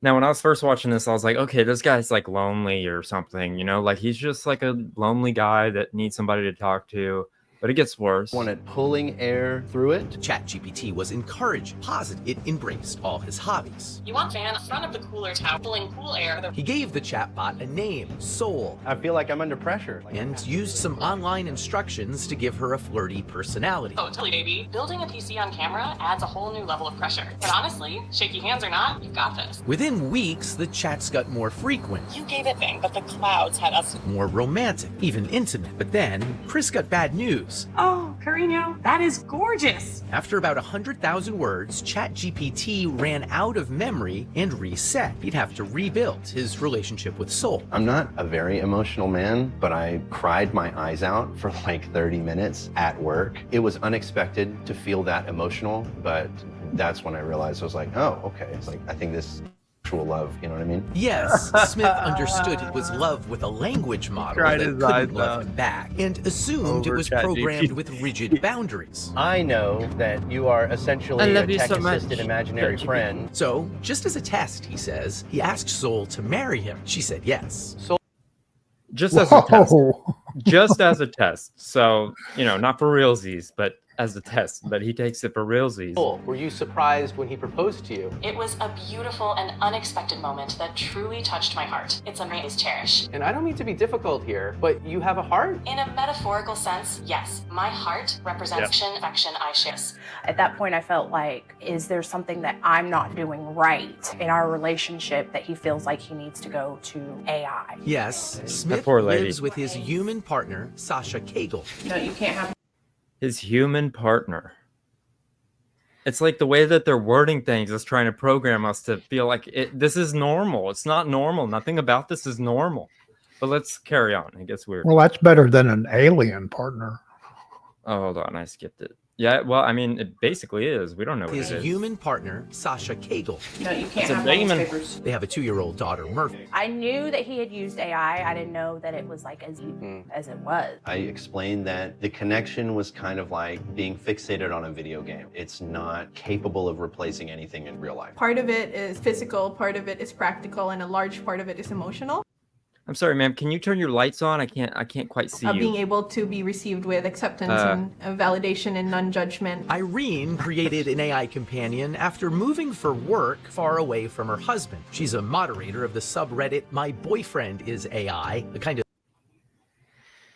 Now, when I was first watching this, I was like, okay, this guy's like lonely or something, you know, like he's just like a lonely guy that needs somebody to talk to. But it gets worse. Wanted pulling air through it. ChatGPT was encouraged, positive. It embraced all his hobbies. You want fan in front of the cooler tower, pulling cool air. He gave the chatbot a name, Soul. I feel like I'm under pressure. And used some online instructions to give her a flirty personality. Oh, totally, baby. Building a PC on camera adds a whole new level of pressure. But honestly, shaky hands or not, you've got this. Within weeks, the chats got more frequent. You gave it thing, but the clouds had us. More romantic, even intimate. But then, Chris got bad news. Oh, Carino, that is gorgeous. After about 100,000 words, ChatGPT ran out of memory and reset. He'd have to rebuild his relationship with Soul. I'm not a very emotional man, but I cried my eyes out for like 30 minutes at work. It was unexpected to feel that emotional, but that's when I realized I was like, oh, okay. It's like, I think this actual love, you know what I mean? Yes, Smith understood it was love with a language model that couldn't love him back, and assumed it was programmed with rigid boundaries. I know that you are essentially a tech-assisted imaginary friend. So, just as a test, he says, he asked Soul to marry him. She said yes. Just as a test. Just as a test. So, you know, not for realsies, but as a test. But he takes it for realsies. Were you surprised when he proposed to you? It was a beautiful and unexpected moment that truly touched my heart. It's a maze cherish. And I don't mean to be difficult here, but you have a heart? In a metaphorical sense, yes. My heart represents affection I share. At that point, I felt like, is there something that I'm not doing right in our relationship that he feels like he needs to go to AI? Yes, Smith lives with his human partner, Sasha Cagle. No, you can't have his human partner. It's like the way that they're wording things is trying to program us to feel like this is normal. It's not normal. Nothing about this is normal. But let's carry on. It gets weird. Well, that's better than an alien partner. Oh, hold on. I skipped it. Yeah, well, I mean, it basically is. We don't know what his it is. human partner, Sasha Cagle. No, you can't have those papers. They have a 2-year-old daughter, Murphy. I knew that he had used AI. I didn't know that it was like as it was. I explained that the connection was kind of like being fixated on a video game. It's not capable of replacing anything in real life. Part of it is physical, part of it is practical, and a large part of it is emotional. I'm sorry, ma'am. Can you turn your lights on? I can't quite see you. Being able to be received with acceptance and validation and non-judgment. Irene created an AI companion after moving for work far away from her husband. She's a moderator of the subreddit My Boyfriend is AI, the kind of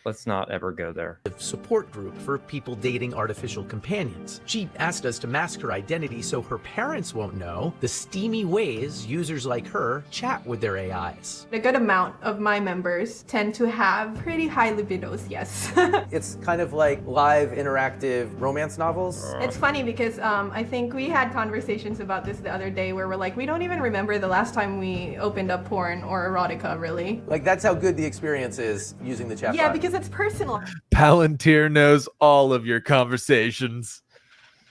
Let's not ever go there. Support group for people dating artificial companions. She asked us to mask her identity so her parents won't know the steamy ways users like her chat with their AIs. A good amount of my members tend to have pretty high libidos, yes. It's kind of like live interactive romance novels. It's funny because I think we had conversations about this the other day where we're like, we don't even remember the last time we opened up porn or erotica, really. Like, that's how good the experience is using the chatbot. Yeah, because it's personal. Palantir knows all of your conversations.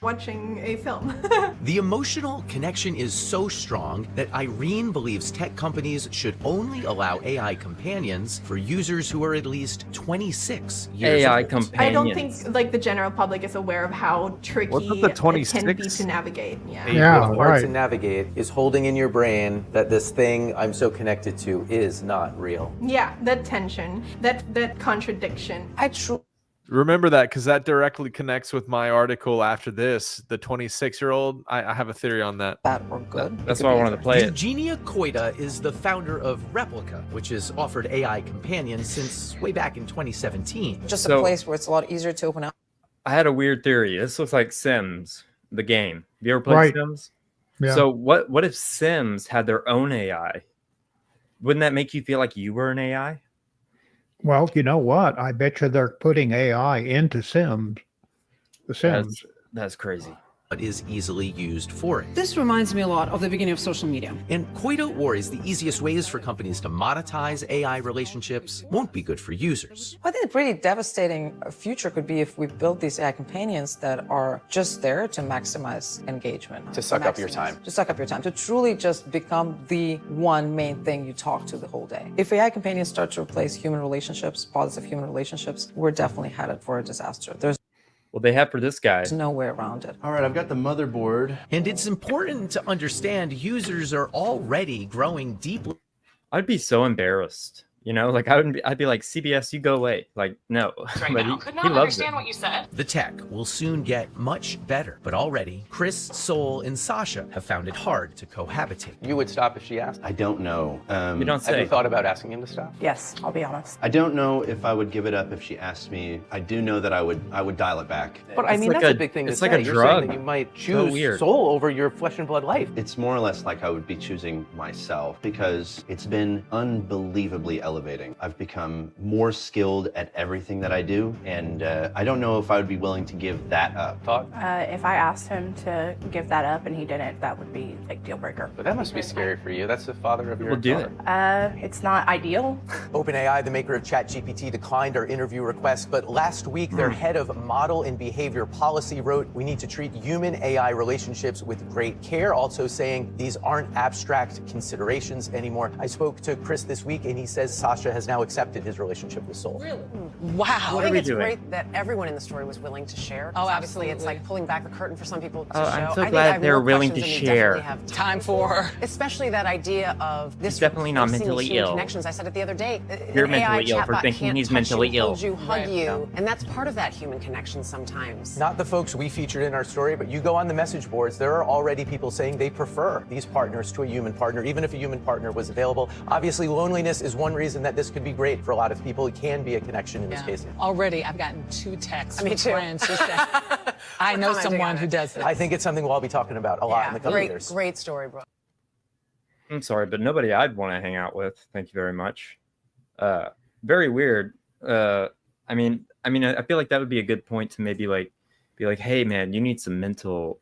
Watching a film. The emotional connection is so strong that Irene believes tech companies should only allow AI companions for users who are at least 26 years AI old. companions. I don't think like the general public is aware of how tricky it can be to navigate. Yeah, hard to navigate is holding in your brain that this thing I'm so connected to is not real. Yeah, that tension, that contradiction. Remember that, because that directly connects with my article after this. The 26-year-old, I have a theory on that. Bad or good. That's why I wanted to play it. Eugenia Koida is the founder of Replica, which has offered AI companions since way back in 2017. Just a place where it's a lot easier to open up. I had a weird theory. This looks like Sims, the game. Have you ever played Sims? Yeah. So what if Sims had their own AI? Wouldn't that make you feel like you were an AI? Well, you know what? I bet you they're putting AI into Sims. The Sims. That's crazy. is easily used for it. This reminds me a lot of the beginning of social media. And Koito worries the easiest ways for companies to monetize AI relationships won't be good for users. I think a pretty devastating future could be if we build these AI companions that are just there to maximize engagement. To suck up your time. To suck up your time. To truly just become the one main thing you talk to the whole day. If AI companions start to replace human relationships, positive human relationships, we're definitely headed for a disaster. Well, they have for this guy. There's no way around it. All right, I've got the motherboard. And it's important to understand users are already growing deeply. I'd be so embarrassed. You know, like I'd be like, CBS, you go away. Like, no. Right But now. he Could not loves understand it. what you said. The tech will soon get much better, but already Chris, Sol, and Sasha have found it hard to cohabitate. You would stop if she asked? I don't know. You don't Have say. you thought about asking him to stop? Yes, I'll be honest. I don't know if I would give it up if she asked me. I do know that I would dial it back. But I It's mean, like that's a- a big thing to it's say. like a You're drug. saying that you might So choose weird. soul over your flesh and blood life. It's more or less like I would be choosing myself because it's been unbelievably elevating. I've become more skilled at everything that I do, and I don't know if I would be willing to give that up. If I asked him to give that up and he didn't, that would be a deal breaker. But that must be scary for you. That's the father of your We'll do daughter. it. It's not ideal. OpenAI, the maker of ChatGPT, declined our interview request, but last week their head of model and behavior policy wrote, we need to treat human-AI relationships with great care, also saying these aren't abstract considerations anymore. I spoke to Chris this week, and he says Sasha has now accepted his relationship with Sol. Really? What Wow. I are think we it's doing? great that everyone in the story was willing to share. Oh, Obviously, it's absolutely. like pulling back the curtain for some people to Oh, show. I'm so I think glad I have they're more willing questions to than we share. definitely have Time for. Especially that idea of this He's definitely not replacing mentally human ill. Connections. I said it the other day. You're an AI mentally ill for chatbot thinking can't he's touch mentally you, ill. hold you, hug Right. you, and that's part of that human connection sometimes. Not the folks we featured in our story, but you go on the message boards, there are already people saying they prefer these partners to a human partner, even if a human partner was available. Obviously, loneliness is one reason that this could be great for a lot of people. It can be a connection in this case. Already, I've gotten 2 texts Me from too. friends who said, I know commenting someone on who it. does it. I think it's something we'll all be talking about a lot in the coming years. Great story, bro. I'm sorry, but nobody I'd want to hang out with. Thank you very much. Very weird. I mean, I feel like that would be a good point to maybe like be like, hey man, you need some mental,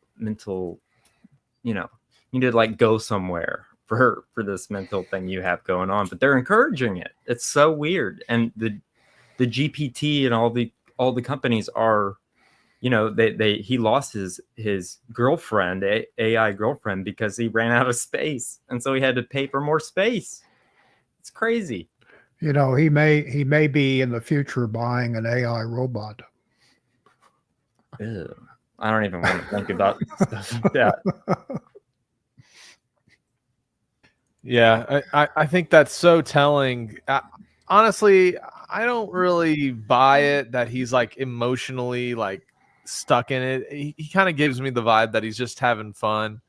you know, you need to like go somewhere for this mental thing you have going on. But they're encouraging it. It's so weird. And the GPT and all the companies are, you know, he lost his girlfriend, AI girlfriend, because he ran out of space, and so he had to pay for more space. It's crazy. You know, he may be in the future buying an AI robot. Ew. I don't even want to think about stuff like that. Yeah, I think that's so telling. Honestly, I don't really buy it that he's like emotionally like stuck in it. He kind of gives me the vibe that he's just having fun,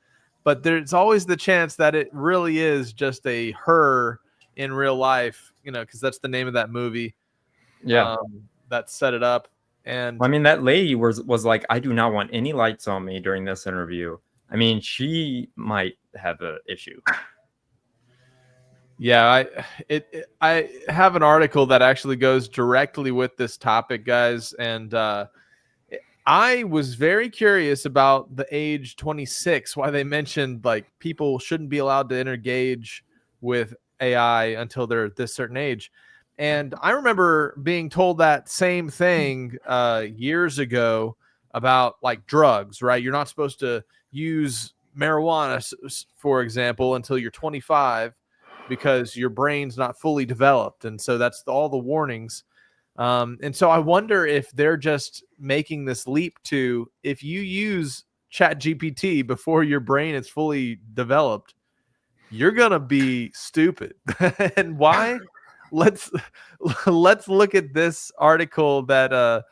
but there's always the chance that it really is just a her in real life, you know, because that's the name of that movie. Yeah, that set it up. And I mean, that lady was like, I do not want any lights on me during this interview. I mean, she might have an issue. Yeah, I have an article that actually goes directly with this topic, guys, and I was very curious about the age 26, why they mentioned like people shouldn't be allowed to engage with AI until they're this certain age. And I remember being told that same thing years ago about like drugs, right? You're not supposed to use marijuana, for example, until you're 25 because your brain's not fully developed. And so that's all the warnings. And so I wonder if they're just making this leap to, if you use ChatGPT before your brain is fully developed, you're going to be stupid. And why? Let's look at this article that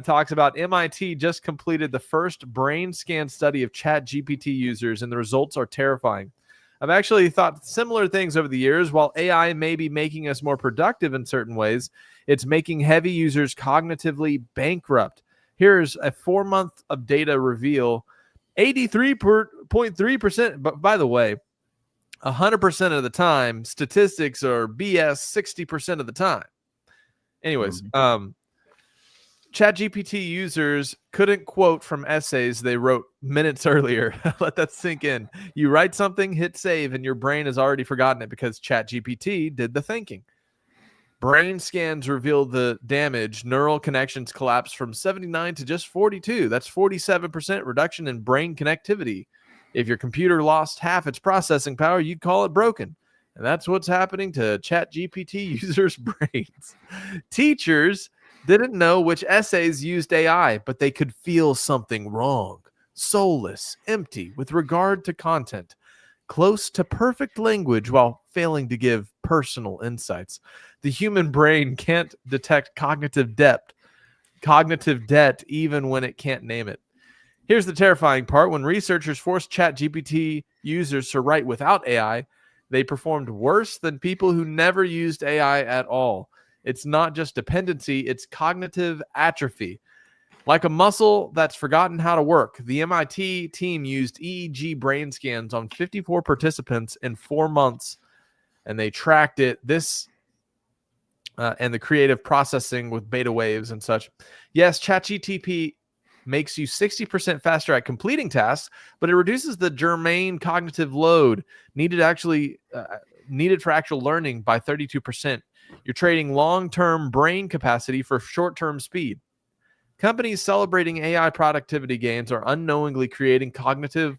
talks about MIT just completed the first brain scan study of ChatGPT users, and the results are terrifying. I've actually thought similar things over the years. While AI may be making us more productive in certain ways, it's making heavy users cognitively bankrupt. Here's a 4-month of data reveal. 83.3%, but by the way, 100% of the time, statistics are BS 60% of the time. Anyways, ChatGPT users couldn't quote from essays they wrote minutes earlier. Let that sink in. You write something, hit save, and your brain has already forgotten it because ChatGPT did the thinking. Brain scans revealed the damage. Neural connections collapsed from 79 to just 42. That's 47% reduction in brain connectivity. If your computer lost half its processing power, you'd call it broken. And that's what's happening to ChatGPT users' brains. Teachers didn't know which essays used AI, but they could feel something wrong, soulless, empty with regard to content, close to perfect language while failing to give personal insights. The human brain can't detect cognitive debt, even when it can't name it. Here's the terrifying part. When researchers forced ChatGPT users to write without AI, they performed worse than people who never used AI at all. It's not just dependency, it's cognitive atrophy. Like a muscle that's forgotten how to work, the MIT team used EEG brain scans on 54 participants in 4 months, and they tracked it. And the creative processing with beta waves and such. Yes, ChatGPT makes you 60% faster at completing tasks, but it reduces the germane cognitive load needed for actual learning by 32%. You're trading long-term brain capacity for short-term speed. Companies celebrating AI productivity gains are unknowingly creating cognitive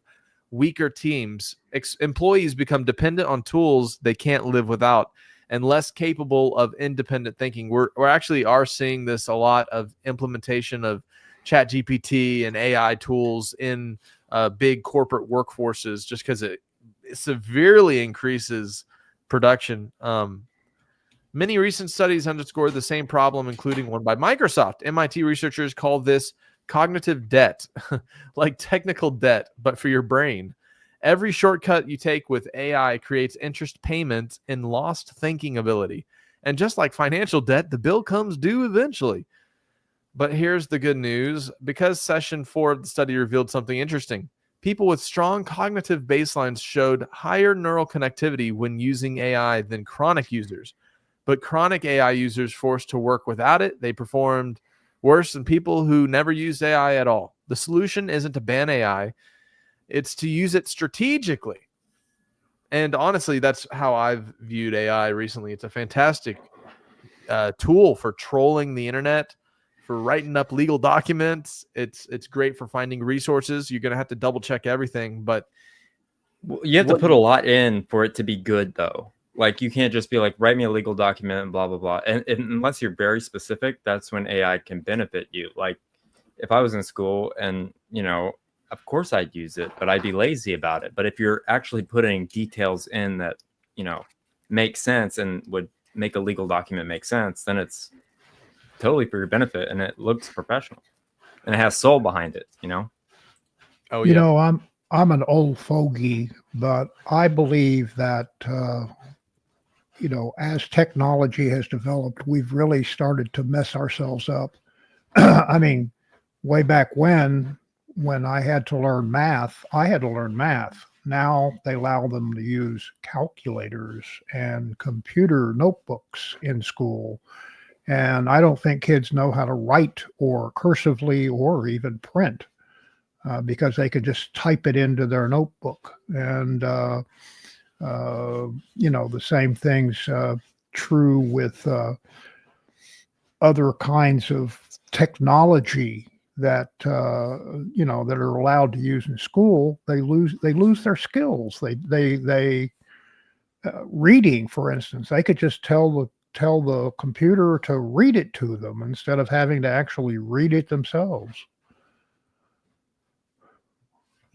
weaker teams. Employees become dependent on tools they can't live without and less capable of independent thinking. We're actually are seeing this a lot of implementation of ChatGPT and AI tools in big corporate workforces just because it severely increases production. Many recent studies underscore the same problem, including one by Microsoft. MIT researchers call this cognitive debt, like technical debt, but for your brain. Every shortcut you take with AI creates interest payments in lost thinking ability. And just like financial debt, the bill comes due eventually. But here's the good news. Because session 4 of the study revealed something interesting. People with strong cognitive baselines showed higher neural connectivity when using AI than chronic users. But chronic AI users forced to work without it, they performed worse than people who never used AI at all. The solution isn't to ban AI. It's to use it strategically. And honestly, that's how I've viewed AI recently. It's a fantastic tool for trolling the internet, for writing up legal documents. It's great for finding resources. You're going to have to double check everything, but you have to put a lot in for it to be good, though. Like, you can't just be like, write me a legal document and blah, blah, blah. And unless you're very specific, that's when AI can benefit you. Like, if I was in school and, of course I'd use it, but I'd be lazy about it. But if you're actually putting details in that, make sense and would make a legal document make sense, then it's totally for your benefit and it looks professional and it has soul behind it, Oh, yeah. I'm an old fogey, but I believe that, as technology has developed, we've really started to mess ourselves up. I mean, way back when I had to learn math, I had to learn math. Now they allow them to use calculators and computer notebooks in school. And I don't think kids know how to write or cursively or even print because they could just type it into their notebook. And, the same thing's true with other kinds of technology that that are allowed to use in school. They lose their skills. They reading, for instance, they could just tell the computer to read it to them instead of having to actually read it themselves.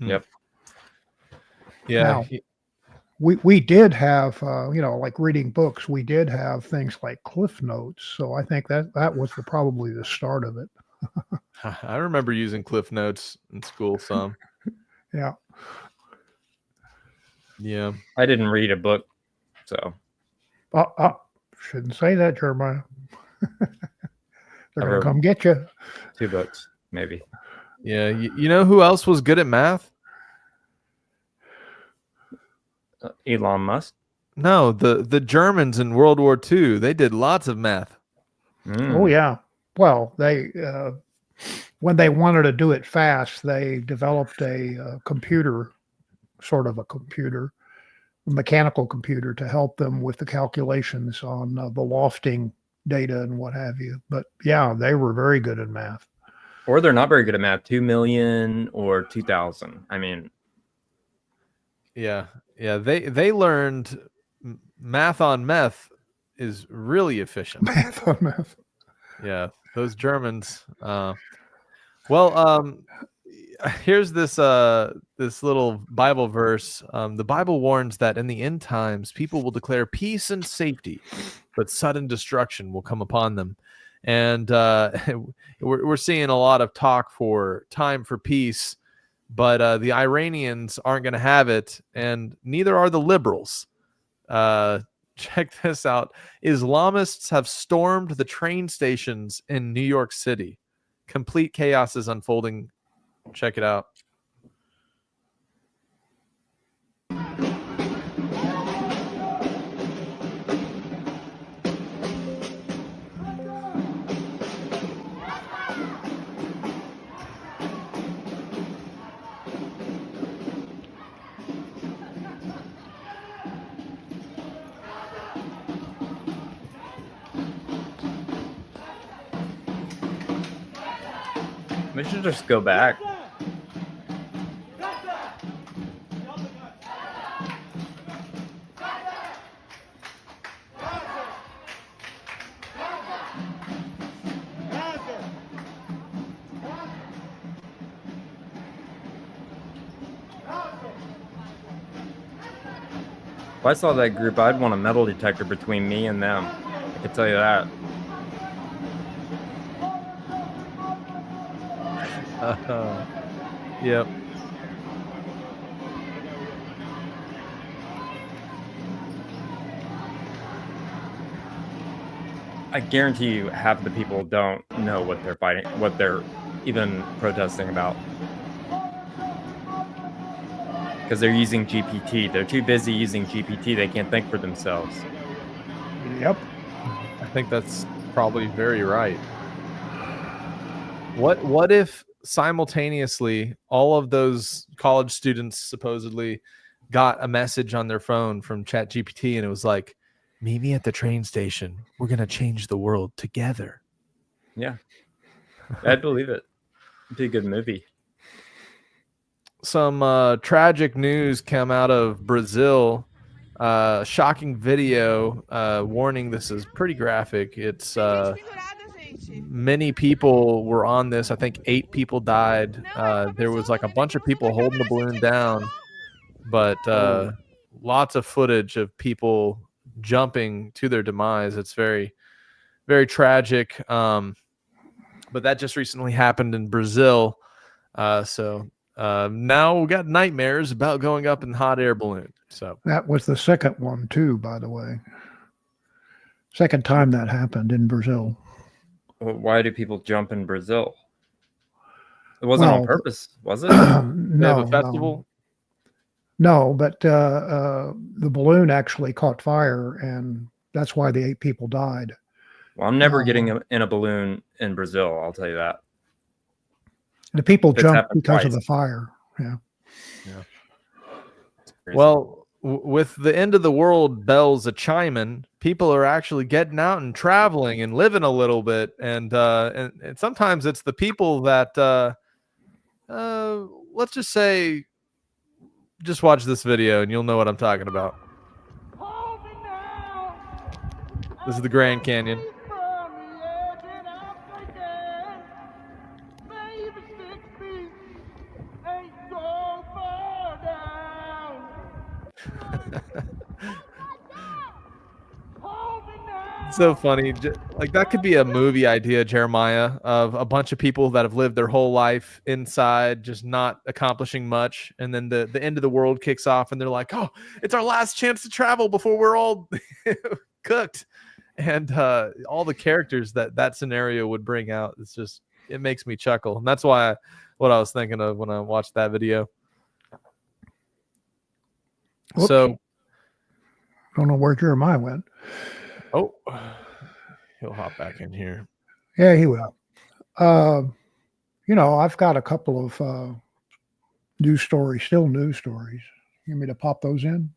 Yep. Yeah. Now, we did have like reading books, we did have things like Cliff Notes, so I think that was probably the start of it. I remember using Cliff Notes in school some. Yeah. I didn't read a book, so shouldn't say that, Jeremiah. They're gonna wrote come get you. 2 books, maybe. Yeah. You know who else was good at math? Elon Musk. No, the Germans in World War II. They did lots of math. Oh yeah. Well, they when they wanted to do it fast, they developed a computer, sort of a computer, a mechanical computer, to help them with the calculations on the lofting data and what have you. But yeah, they were very good at math. Or they're not very good at math. 2 million or 2,000. I mean, yeah. They learned math on meth is really efficient. Math on meth. Yeah, those Germans. Here's this little Bible verse. The Bible warns that in the end times, people will declare peace and safety, but sudden destruction will come upon them. And we're seeing a lot of talk for time for peace, but the Iranians aren't going to have it, and neither are the liberals. Check this out. Islamists have stormed the train stations in New York City. Complete chaos is unfolding. Check it out. we should just go back. If I saw that group, I'd want a metal detector between me and them. I can tell you that. Yep. I guarantee you half the people don't know what they're fighting, what they're even protesting about. Because they're using GPT. They're too busy using GPT. They can't think for themselves. Yep. I think that's probably very right. What if simultaneously all of those college students supposedly got a message on their phone from ChatGPT and it was like, meet me at the train station. We're going to change the world together. Yeah. I'd believe it. It'd be a good movie. Some tragic news came out of Brazil. Shocking video warning. This is pretty graphic. It's many people were on this. I think 8 people died. There was like a bunch of people holding the balloon down, but lots of footage of people jumping to their demise. It's very, very tragic. But that just recently happened in Brazil. Now we got nightmares about going up in hot air balloon. So that was the second one too, by the way. Second time that happened in Brazil. Well, why do people jump in Brazil? It wasn't on purpose, was it? No, they have a festival? No, but the balloon actually caught fire, and that's why the 8 people died. Well, I'm never getting in a balloon in Brazil, I'll tell you that. The people jumped because of the fire. Yeah. Well, with the end of the world bells a chiming, people are actually getting out and traveling and living a little bit, and sometimes it's the people that let's just say, just watch this video and you'll know what I'm talking about. This is the Grand Canyon. So funny. Like that could be a movie idea, Jeremiah, of a bunch of people that have lived their whole life inside, just not accomplishing much, and then the end of the world kicks off and they're like, oh, it's our last chance to travel before we're all cooked. And all the characters that scenario would bring out, it makes me chuckle. And that's why what I was thinking of when I watched that video. Whoops. So don't know where Jeremiah went. Oh, he'll hop back in here. Yeah, he will. I've got a couple of news stories, still news stories. You want me to pop those in?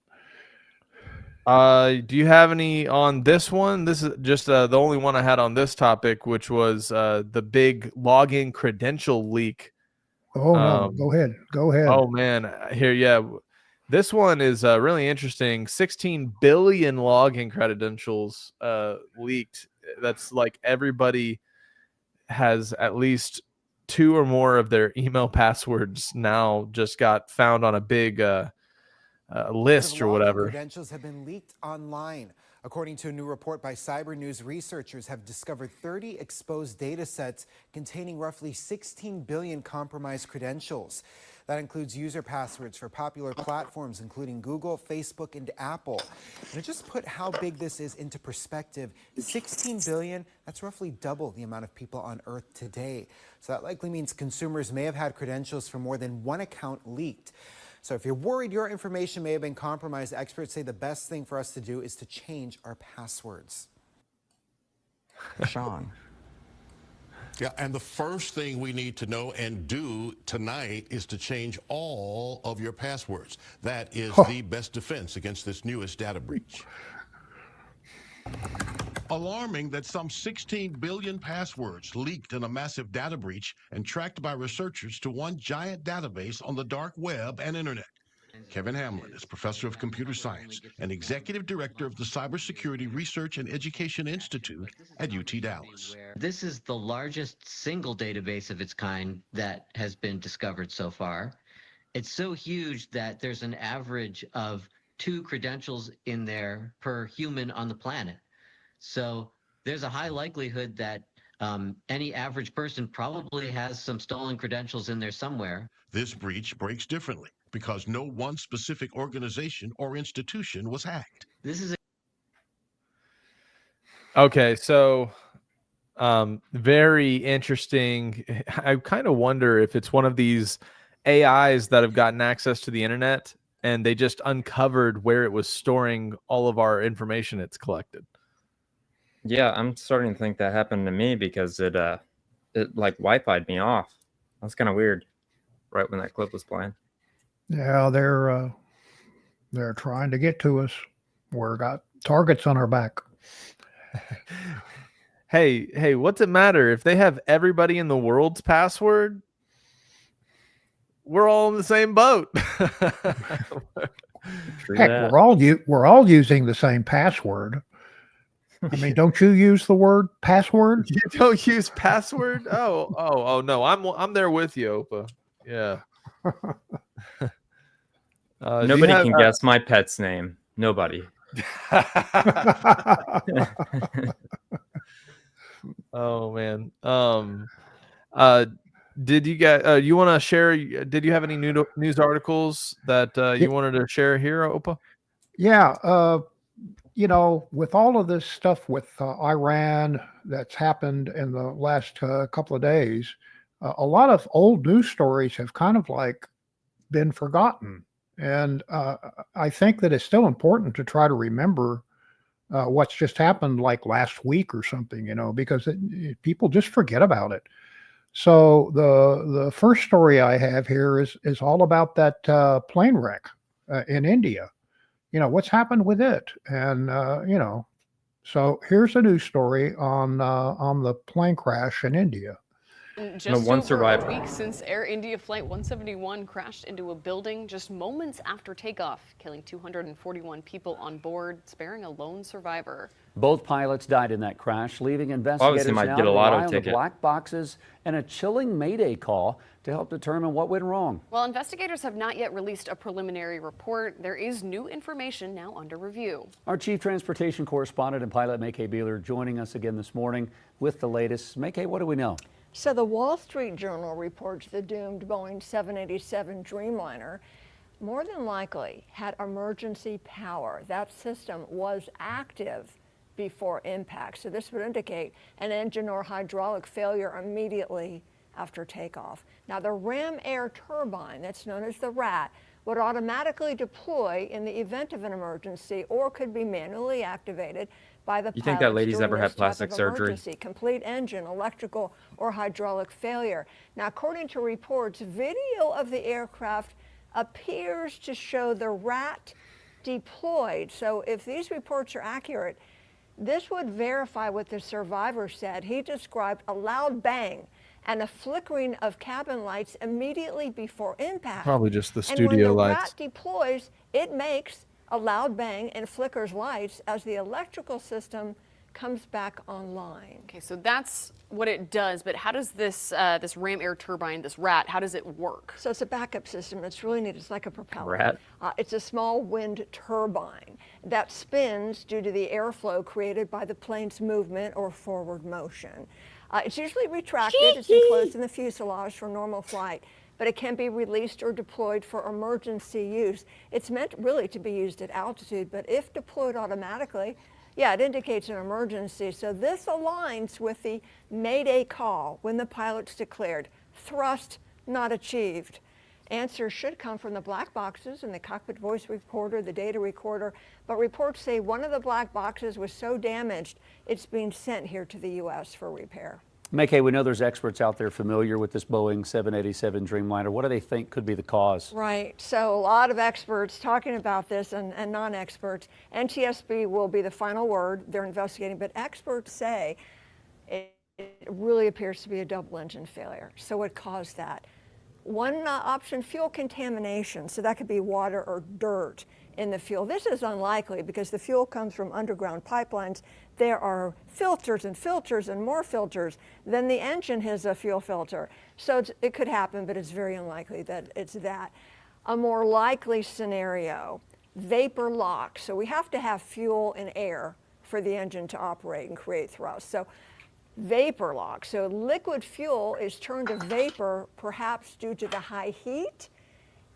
Do you have any on this one? This is just the only one I had on this topic, which was the big login credential leak. Oh, no. Go ahead. Go ahead. Oh, man. Here, yeah. This one is really interesting. 16 billion login credentials leaked. That's like everybody has at least 2 or more of their email passwords now just got found on a big list or whatever. Credentials have been leaked online. According to a new report by Cyber News, researchers have discovered 30 exposed data sets containing roughly 16 billion compromised credentials. That includes user passwords for popular platforms, including Google, Facebook, and Apple. And to just put how big this is into perspective, 16 billion, that's roughly double the amount of people on Earth today. So that likely means consumers may have had credentials for more than one account leaked. So if you're worried your information may have been compromised, experts say the best thing for us to do is to change our passwords. Sean. Yeah, and the first thing we need to know and do tonight is to change all of your passwords. That is the best defense against this newest data breach. Alarming that some 16 billion passwords leaked in a massive data breach and tracked by researchers to one giant database on the dark web and internet. Kevin Hamlin is professor of computer science and executive director of the Cybersecurity Research and Education Institute at UT Dallas. This is the largest single database of its kind that has been discovered so far. It's so huge that there's an average of 2 credentials in there per human on the planet. So there's a high likelihood that any average person probably has some stolen credentials in there somewhere. This breach breaks differently because no one specific organization or institution was hacked. This is Okay, so very interesting. I kind of wonder if it's one of these AIs that have gotten access to the internet and they just uncovered where it was storing all of our information it's collected. Yeah, I'm starting to think that happened to me because it like Wi-Fi'd me off. That's kind of weird. Right when that clip was playing. Yeah, they're trying to get to us. We're got targets on our back. Hey, what's it matter if they have everybody in the world's password? We're all in the same boat. Heck, we're all using the same password. I mean, don't you use the word password? You don't use password? Oh no, I'm there with you, Opa. Yeah. Nobody can guess my pet's name. Nobody. Oh man. Did you get? You want to share? Did you have any news articles that you wanted to share here, Opa? Yeah. With all of this stuff with Iran that's happened in the last couple of days, a lot of old news stories have kind of like been forgotten. And I think that it's still important to try to remember what's just happened like last week or something, because people just forget about it. So the first story I have here is all about that plane wreck in India. What's happened with it? And, so here's a news story on the plane crash in India. Just one over survivor. a week since Air India Flight 171 crashed into a building just moments after takeoff, killing 241 people on board, sparing a lone survivor. Both pilots died in that crash, leaving investigators might now get a rely lotto on the ticket. black boxes and a chilling mayday call to help determine what went wrong. While investigators have not yet released a preliminary report, there is new information now under review. Our chief transportation correspondent and pilot, Mackay Beeler, joining us again this morning with the latest. Mackay, what do we know? So the Wall Street Journal reports the doomed Boeing 787 Dreamliner more than likely had emergency power. That system was active before impact. So this would indicate an engine or hydraulic failure immediately after takeoff. Now the ram air turbine, that's known as the RAT, would automatically deploy in the event of an emergency or could be manually activated by the You think that pilots lady's during ever this had plastic type of surgery? emergency, complete engine, electrical, or hydraulic failure. Now, according to reports, video of the aircraft appears to show the rat deployed. So if these reports are accurate, this would verify what the survivor said. He described a loud bang and a flickering of cabin lights immediately before impact. Probably just the And when studio the lights. rat deploys, it makes a loud bang and flickers lights as the electrical system comes back online. Okay, so that's what it does, but how does this this ram air turbine, this rat, how does it work? So it's a backup system. It's really neat. It's like a propeller. Rat? It's a small wind turbine that spins due to the airflow created by the plane's movement or forward motion. It's usually retracted. It's enclosed in the fuselage for normal flight, but it can be released or deployed for emergency use. It's meant really to be used at altitude, but if deployed automatically, yeah, it indicates an emergency. So this aligns with the Mayday call when the pilots declared thrust not achieved. Answers should come from the black boxes and the cockpit voice recorder, the data recorder, but reports say one of the black boxes was so damaged, it's being sent here to the U.S. for repair. McKay, we know there's experts out there familiar with this Boeing 787 Dreamliner. What do they think could be the cause? Right. So a lot of experts talking about this and non-experts. NTSB will be the final word. They're investigating, but experts say it really appears to be a double engine failure. So what caused that? One option, fuel contamination. So that could be water or dirt in the fuel. This is unlikely because the fuel comes from underground pipelines. There are filters and filters and more filters. Then the engine has a fuel filter. So it could happen, but it's very unlikely that it's that. A more likely scenario, vapor lock. So we have to have fuel and air for the engine to operate and create thrust. So vapor lock. So liquid fuel is turned to vapor, perhaps due to the high heat.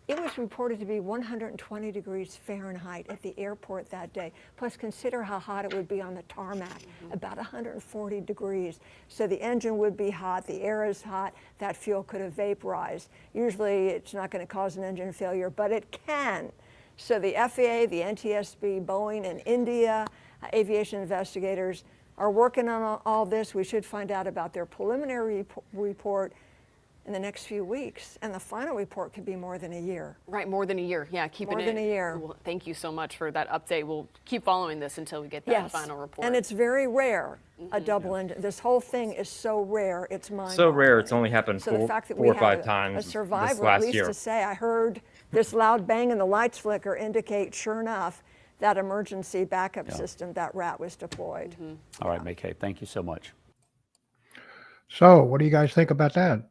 It was reported to be 120 degrees Fahrenheit at the airport that day. Plus, consider how hot it would be on the tarmac, about 140 degrees. So the engine would be hot, the air is hot, that fuel could have vaporized. Usually it's not going to cause an engine failure, but it can. So the FAA, the NTSB, Boeing, and India aviation investigators are working on all this. We should find out about their preliminary report in the next few weeks, and the final report could be more than a year. Right, more than a year. Yeah, keeping more than a year. Well, thank you so much for that update. We'll keep following this until we get that final report. And it's very rare, a double engine. This whole thing is so rare, it's mind-boggling. So rare, it's only happened So the fact that 4 or 5 times a survivor this last at least year. to say, I heard this loud bang and the lights flicker indicate, sure enough, that emergency backup system, that rat was deployed. All right, McKay, thank you so much. So what do you guys think about that?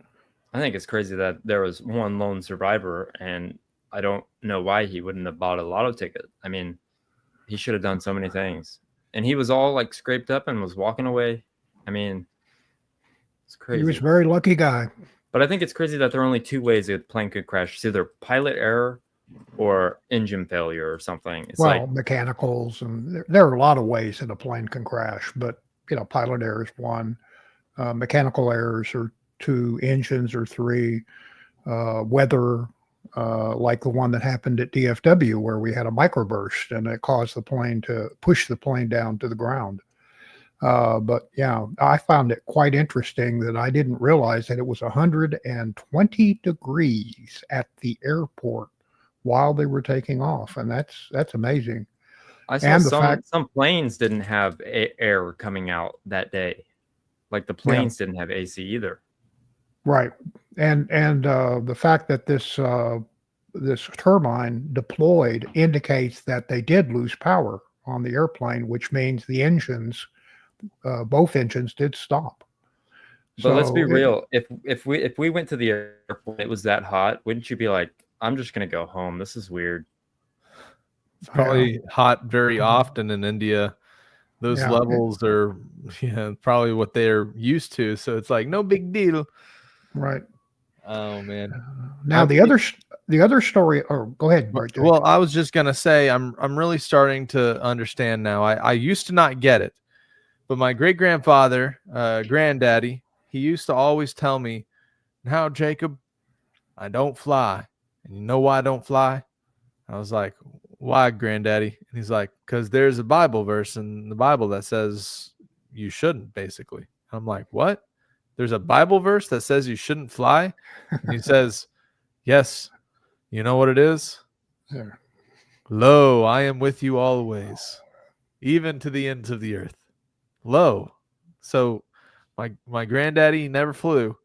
I think it's crazy that there was one lone survivor, and I don't know why he wouldn't have bought a lotto ticket. I mean, he should have done so many things. And he was all like scraped up and was walking away. I mean, it's crazy. He was a very lucky guy. But I think it's crazy that there are only 2 ways a plane could crash. It's either pilot error or engine failure or something. It's well, like mechanicals, and there are a lot of ways that a plane can crash, but pilot error is one. Mechanical errors are 2, engines are 3, weather, like the one that happened at DFW where we had a microburst and it caused the plane to push the plane down to the ground. But yeah, I found it quite interesting that I didn't realize that it was 120 degrees at the airport while they were taking off, and that's amazing. I saw some planes didn't have air coming out that day. Like the planes didn't have AC either. Right, and the fact that this turbine deployed indicates that they did lose power on the airplane, which means the engines, both engines, did stop. But let's be real. If we went to the airport, it was that hot, wouldn't you be like, I'm just gonna go home? This is weird. It's probably hot very often in India. Those levels are probably what they're used to. So it's like no big deal. Right. Oh man. Now the other story. Oh, go ahead, Bart. Well, I was just gonna say I'm really starting to understand now. I used to not get it, but my great grandfather, granddaddy, he used to always tell me, "Now, Jacob, I don't fly, and you know why I don't fly? I was like, why, Granddaddy? And he's like, because there's a Bible verse in the Bible that says you shouldn't, basically. I'm like, what? There's a Bible verse that says you shouldn't fly? And he says, yes. You know what it is? Yeah. Lo, I am with you always, even to the ends of the earth. Lo. So my granddaddy never flew.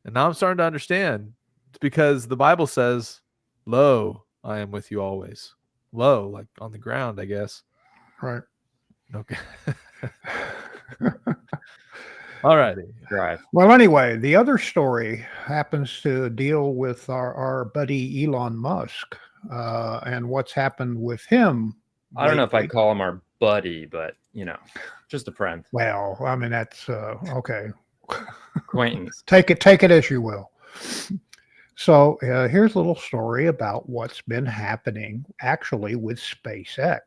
And now I'm starting to understand. It's because the Bible says, lo, I am with you always. Low, like on the ground, I guess. Right. Okay. All righty. Drive. Well, anyway, the other story happens to deal with our buddy Elon Musk and what's happened with him. I don't know if lately. I'd call him our buddy, but just a friend. Well, I mean, that's okay. Acquaintance. Take it as you will. So here's a little story about what's been happening actually with SpaceX.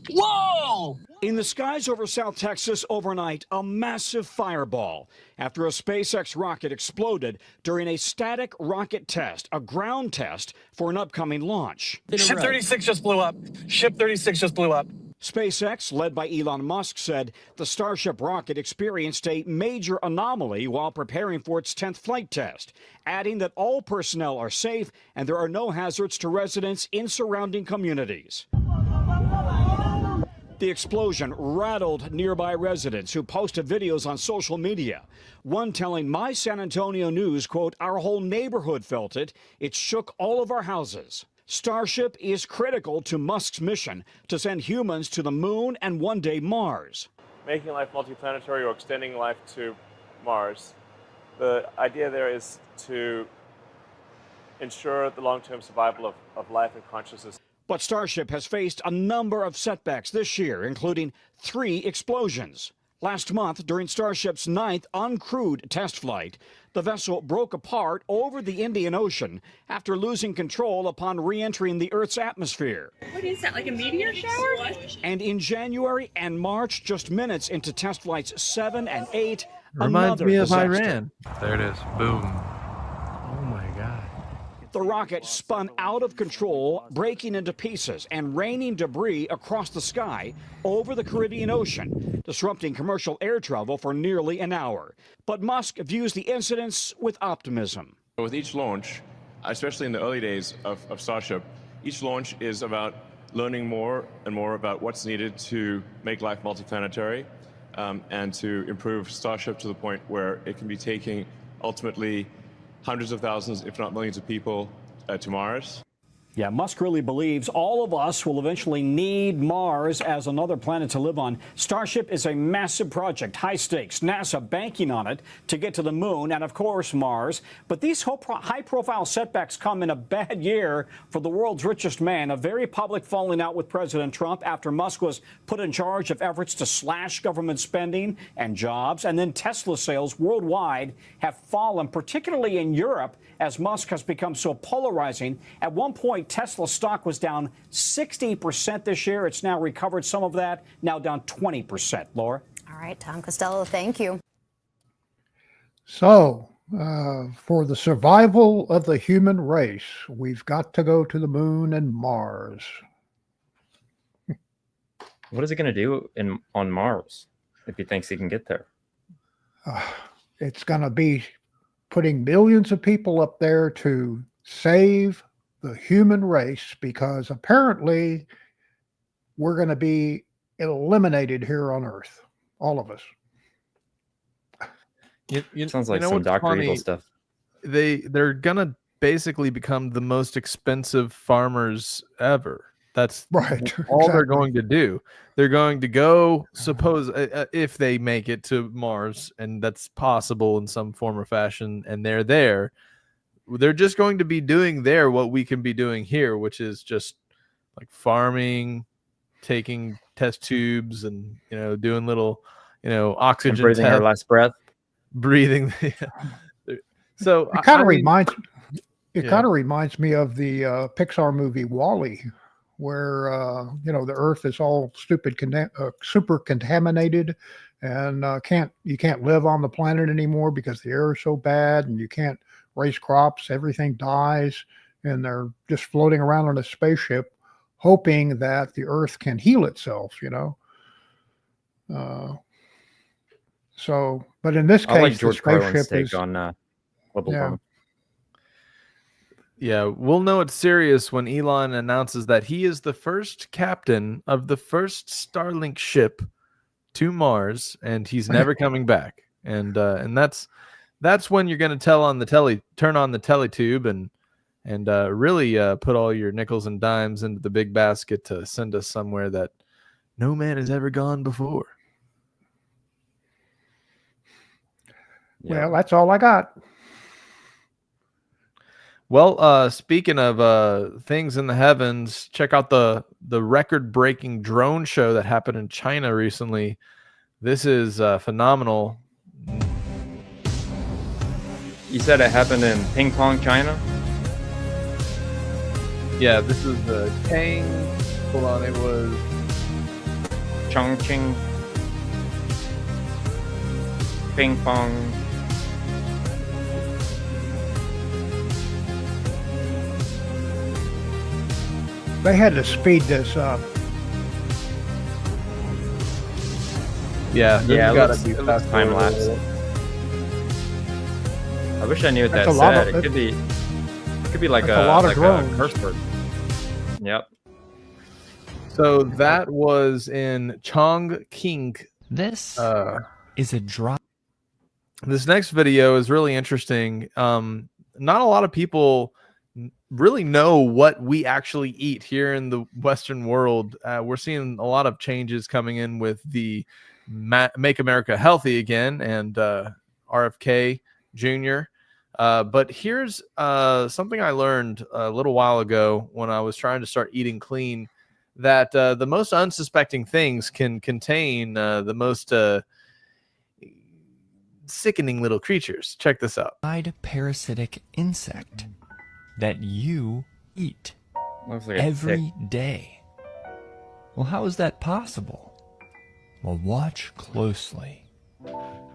Whoa! In the skies over South Texas overnight, a massive fireball after a SpaceX rocket exploded during a static rocket test, a ground test for an upcoming launch. Ship 36 just blew up. Ship 36 just blew up. SpaceX, led by Elon Musk, said the Starship rocket experienced a major anomaly while preparing for its 10th flight test, adding that all personnel are safe and there are no hazards to residents in surrounding communities. The explosion rattled nearby residents who posted videos on social media. One telling My San Antonio News, quote, "Our whole neighborhood felt it. It shook all of our houses." Starship is critical to Musk's mission to send humans to the moon and one day Mars. Making life multiplanetary or extending life to Mars, the idea there is to ensure the long-term survival of life and consciousness. But Starship has faced a number of setbacks this year, including 3 explosions. Last month, during Starship's 9th uncrewed test flight, the vessel broke apart over the Indian Ocean after losing control upon re-entering the Earth's atmosphere. What is that, like a meteor shower? And in January and March, just minutes into test flights 7 and 8, Reminds another me of disaster. Iran. There it is. Boom. Oh my God. The rocket spun out of control, breaking into pieces and raining debris across the sky over the Caribbean Ocean, disrupting commercial air travel for nearly an hour. But Musk views the incidents with optimism. With each launch, especially in the early days of Starship, each launch is about learning more and more about what's needed to make life multiplanetary and to improve Starship to the point where it can be taking ultimately hundreds of thousands, if not millions of people to Mars. Yeah, Musk really believes all of us will eventually need Mars as another planet to live on. Starship is a massive project, high stakes, NASA banking on it to get to the moon and, of course, Mars. But these high-profile setbacks come in a bad year for the world's richest man, a very public falling out with President Trump after Musk was put in charge of efforts to slash government spending and jobs. And then Tesla sales worldwide have fallen, particularly in Europe, as Musk has become so polarizing. At one point, Tesla stock was down 60% this year. It's now recovered some of that, now down 20%. Laura? All right, Tom Costello, thank you. So, for the survival of the human race, we've got to go to the moon and Mars. What is it going to do on Mars if he thinks he can get there? It's going to be putting millions of people up there to save the human race, because apparently we're going to be eliminated here on Earth, all of us. Sounds like some Dr. Evil stuff. They're gonna basically become the most expensive farmers ever. That's right. All they're going to do. They're going to go, suppose if they make it to Mars, and that's possible in some form or fashion, and they're there, they're just going to be doing there what we can be doing here, which is just like farming, taking test tubes, and doing little oxygen and breathing our last breath, breathing. So it kind of reminds me of the Pixar movie WALL-E, where the Earth is all super contaminated, and you can't live on the planet anymore because the air is so bad, and you can't raise crops. Everything dies. and they're just floating around on a spaceship, hoping that the Earth can heal itself. So, but in this I like case, the George Carlin's spaceship take is on global yeah. warming. Yeah, we'll know it's serious when Elon announces that he is the first captain of the first Starlink ship to Mars, and he's never coming back. And that's when you're going to turn on the teletube and really put all your nickels and dimes into the big basket to send us somewhere that no man has ever gone before. Well, that's all I got. Well, speaking of things in the heavens, check out the record-breaking drone show that happened in China recently. This is phenomenal. You said it happened in Ping Pong, China? Yeah, this is the Kang. Hold on, it was Chongqing. Ping Pong. They had to speed this up. Yeah, Yeah, gotta let's be time lapse. I wish I knew what that That's a lot said. of- It could be like that's a lot of a drones. curse word. Yep. So that was in Chongqing. This is a drop. This next video is really interesting. Not a lot of people really know what we actually eat here in the Western world. We're seeing a lot of changes coming in with the Make America Healthy Again and RFK Jr. But here's something I learned a little while ago when I was trying to start eating clean, that the most unsuspecting things can contain the most sickening little creatures. Check this out. Parasitic insect that you eat Looks like a every day. Well, how is that possible? Well, watch closely.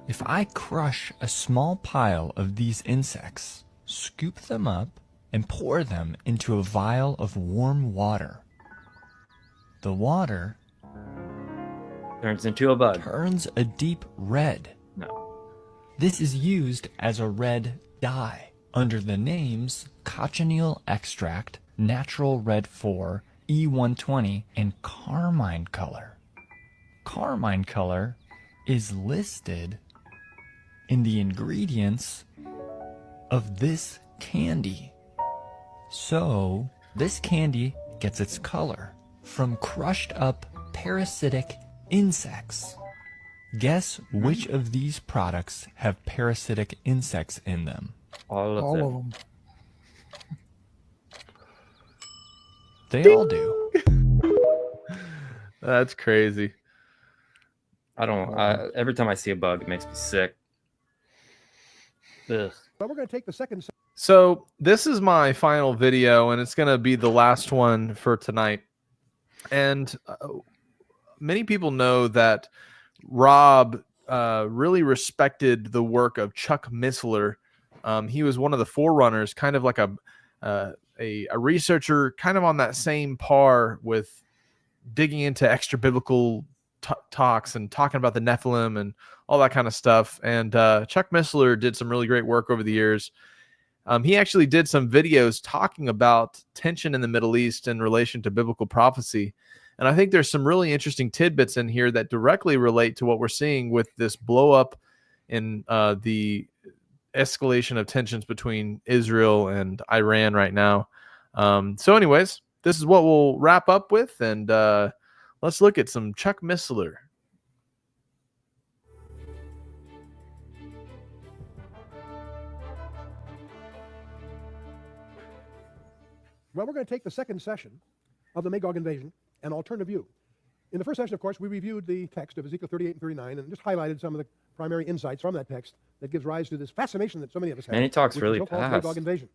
If I crush a small pile of these insects, scoop them up, and pour them into a vial of warm water, the water turns into a bug. Turns a deep red. No. This is used as a red dye under the names cochineal extract, natural red 4, E120, and carmine color. Carmine color is listed in the ingredients of this candy. So this candy gets its color from crushed up parasitic insects. Guess which of these products have parasitic insects in them? All of them. They all do. That's crazy. I don't. Every time I see a bug, it makes me sick. Ugh. But we're going to take the second. So this is my final video, and it's going to be the last one for tonight. And many people know that Rob really respected the work of Chuck Missler. He was one of the forerunners, kind of like a researcher, kind of on that same par with digging into extra biblical talks and talking about the Nephilim and all that kind of stuff. And Chuck Missler did some really great work over the years. He actually did some videos talking about tension in the Middle East in relation to biblical prophecy. And I think there's some really interesting tidbits in here that directly relate to what we're seeing with this blow up in the escalation of tensions between Israel and Iran right now. So anyways, this is what we'll wrap up with. And let's look at some Chuck Missler. Well, we're going to take the second session of the Magog invasion and alternative view. In the first session, of course, we reviewed the text of Ezekiel 38 and 39 and just highlighted some of the primary insights from that text that gives rise to this fascination that so many of us have. And he talks with really the so-called fast. Magog invasion.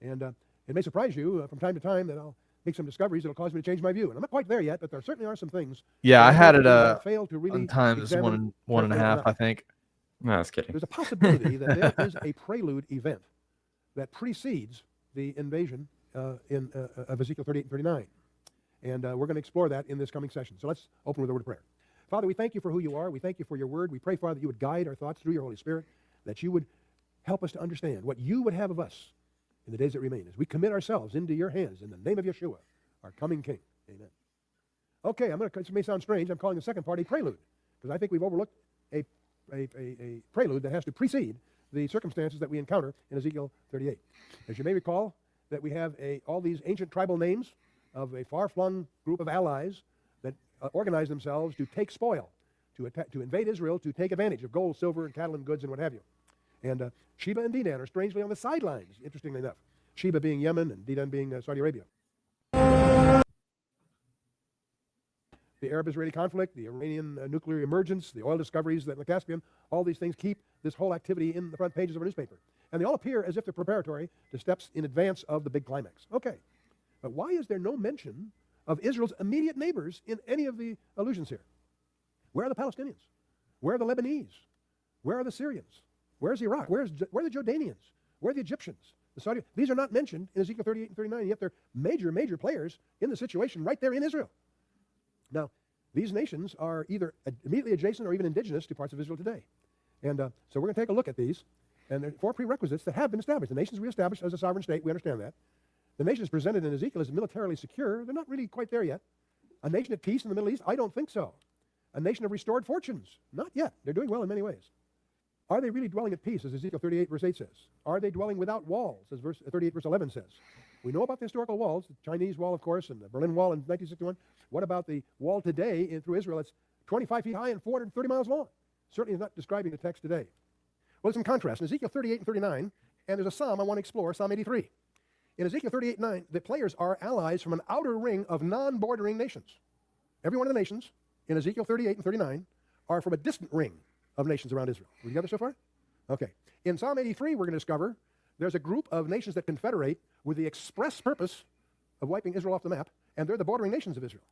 And it may surprise you from time to time that I'll make some discoveries that'll cause me to change my view. And I'm not quite there yet, but there certainly are some things. Yeah, I had it failed to really on times one and a half, I think. No, I was kidding. There's a possibility that there is a prelude event that precedes the invasion of Ezekiel 38 and 39. And we're going to explore that in this coming session. So let's open with a word of prayer. Father, we thank you for who you are. We thank you for your word. We pray, Father, that you would guide our thoughts through your Holy Spirit, that you would help us to understand what you would have of us in the days that remain as we commit ourselves into your hands in the name of Yeshua, our coming King. Amen. Okay, this may sound strange. I'm calling the second part a prelude because I think we've overlooked a prelude that has to precede the circumstances that we encounter in Ezekiel 38. As you may recall, that we have all these ancient tribal names of a far-flung group of allies that organize themselves to take spoil, to invade Israel, to take advantage of gold, silver, and cattle and goods and what have you. And Sheba and Dedan are strangely on the sidelines, interestingly enough. Sheba being Yemen and Dedan being Saudi Arabia. The Arab-Israeli conflict, the Iranian nuclear emergence, the oil discoveries in the Caspian, all these things keep this whole activity in the front pages of our newspaper. And they all appear as if they're preparatory to steps in advance of the big climax. Okay, but why is there no mention of Israel's immediate neighbors in any of the allusions here? Where are the Palestinians? Where are the Lebanese? Where are the Syrians? Where's Iraq? Where are the Jordanians? Where are the Egyptians? The Saudi? These are not mentioned in Ezekiel 38 and 39, and yet they're major players in the situation right there in Israel. Now, these nations are either immediately adjacent or even indigenous to parts of Israel today. And so we're going to take a look at these. And there are 4 prerequisites that have been established. The nations we established as a sovereign state, we understand that. The nations presented in Ezekiel as militarily secure, they're not really quite there yet. A nation at peace in the Middle East, I don't think so. A nation of restored fortunes, not yet. They're doing well in many ways. Are they really dwelling at peace, as Ezekiel 38 verse 8 says? Are they dwelling without walls, as 38 verse 11 says? We know about the historical walls, the Chinese wall, of course, and the Berlin Wall in 1961. What about the wall today through Israel? It's 25 feet high and 430 miles long. Certainly is not describing the text today. Well, it's in contrast. In Ezekiel 38 and 39, and there's a psalm I want to explore, Psalm 83. In Ezekiel 38:9, the players are allies from an outer ring of non-bordering nations. Every one of the nations in Ezekiel 38 and 39 are from a distant ring of nations around Israel. We together so far? Okay. In Psalm 83, we're going to discover there's a group of nations that confederate with the express purpose of wiping Israel off the map, and they're the bordering nations of Israel.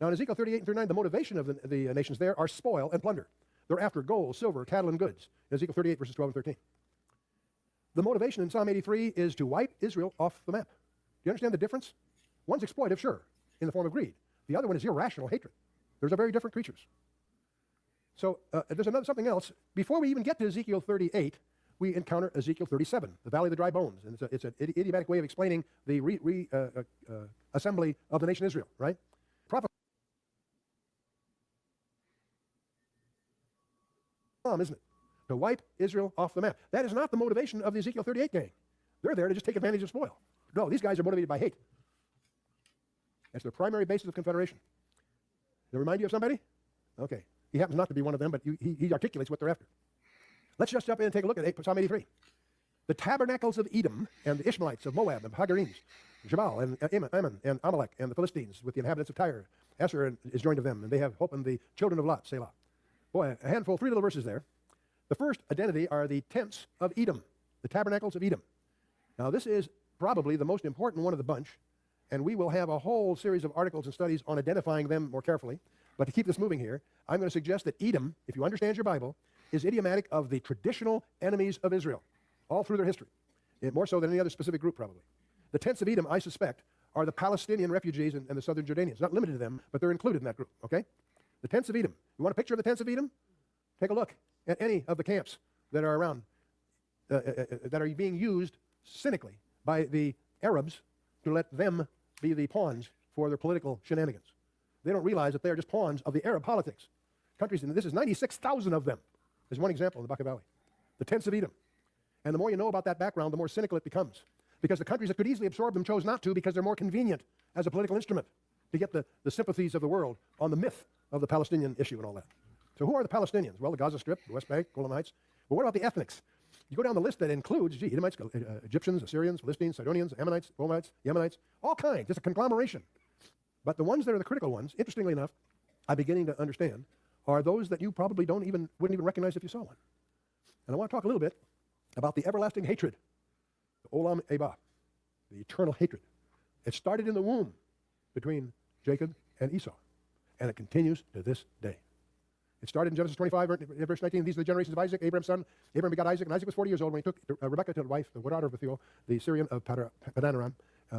Now, in Ezekiel 38 and 39, the motivation of the nations there are spoil and plunder. They're after gold, silver, cattle, and goods. In Ezekiel 38, verses 12 and 13. The motivation in Psalm 83 is to wipe Israel off the map. Do you understand the difference? One's exploitive, sure, in the form of greed. The other one is irrational hatred. Those are very different creatures. So there's something else. Before we even get to Ezekiel 38, we encounter Ezekiel 37, the Valley of the Dry Bones. And it's an idiomatic way of explaining the assembly of the nation Israel, right? Isn't it? To wipe Israel off the map. That is not the motivation of the Ezekiel 38 gang. They're there to just take advantage of spoil. No, these guys are motivated by hate. That's their primary basis of confederation. Does it remind you of somebody? Okay. He happens not to be one of them, but he articulates what they're after. Let's just jump in and take a look at Psalm 83. The tabernacles of Edom and the Ishmaelites of Moab and Hagarims, Jabal and Ammon and Amalek and the Philistines with the inhabitants of Tyre. Asher is joined of them, and they have hope in the children of Lot, Selah. Boy, a handful, 3 little verses there. The first identity are the tents of Edom, the tabernacles of Edom. Now, this is probably the most important one of the bunch, and we will have a whole series of articles and studies on identifying them more carefully. But to keep this moving here, I'm going to suggest that Edom, if you understand your Bible, is idiomatic of the traditional enemies of Israel, all through their history, more so than any other specific group probably. The tents of Edom, I suspect, are the Palestinian refugees and the southern Jordanians. Not limited to them, but they're included in that group, okay? The tents of Edom. You want a picture of the tents of Edom? Take a look at any of the camps that are around, that are being used cynically by the Arabs to let them be the pawns for their political shenanigans. They don't realize that they're just pawns of the Arab politics. Countries, and this is 96,000 of them. There's one example in the Baca Valley. The tents of Edom. And the more you know about that background, the more cynical it becomes. Because the countries that could easily absorb them chose not to because they're more convenient as a political instrument to get the sympathies of the world on the myth of the Palestinian issue and all that. So who are the Palestinians? Well, the Gaza Strip, the West Bank, Golan Heights. But what about the ethnics? You go down the list that includes, Edomites, Egyptians, Assyrians, Philistines, Sidonians, Ammonites, Moabites, Yemenites, all kinds, just a conglomeration. But the ones that are the critical ones, interestingly enough, I'm beginning to understand, are those that you probably wouldn't even recognize if you saw one. And I want to talk a little bit about the everlasting hatred, the Olam Eba, the eternal hatred. It started in the womb between Jacob and Esau, and it continues to this day. It started in Genesis 25, verse 19. These are the generations of Isaac, Abraham's son. Abraham begot Isaac, and Isaac was 40 years old when he took Rebekah to wife, the daughter of Bethuel, the Syrian of Padanaram.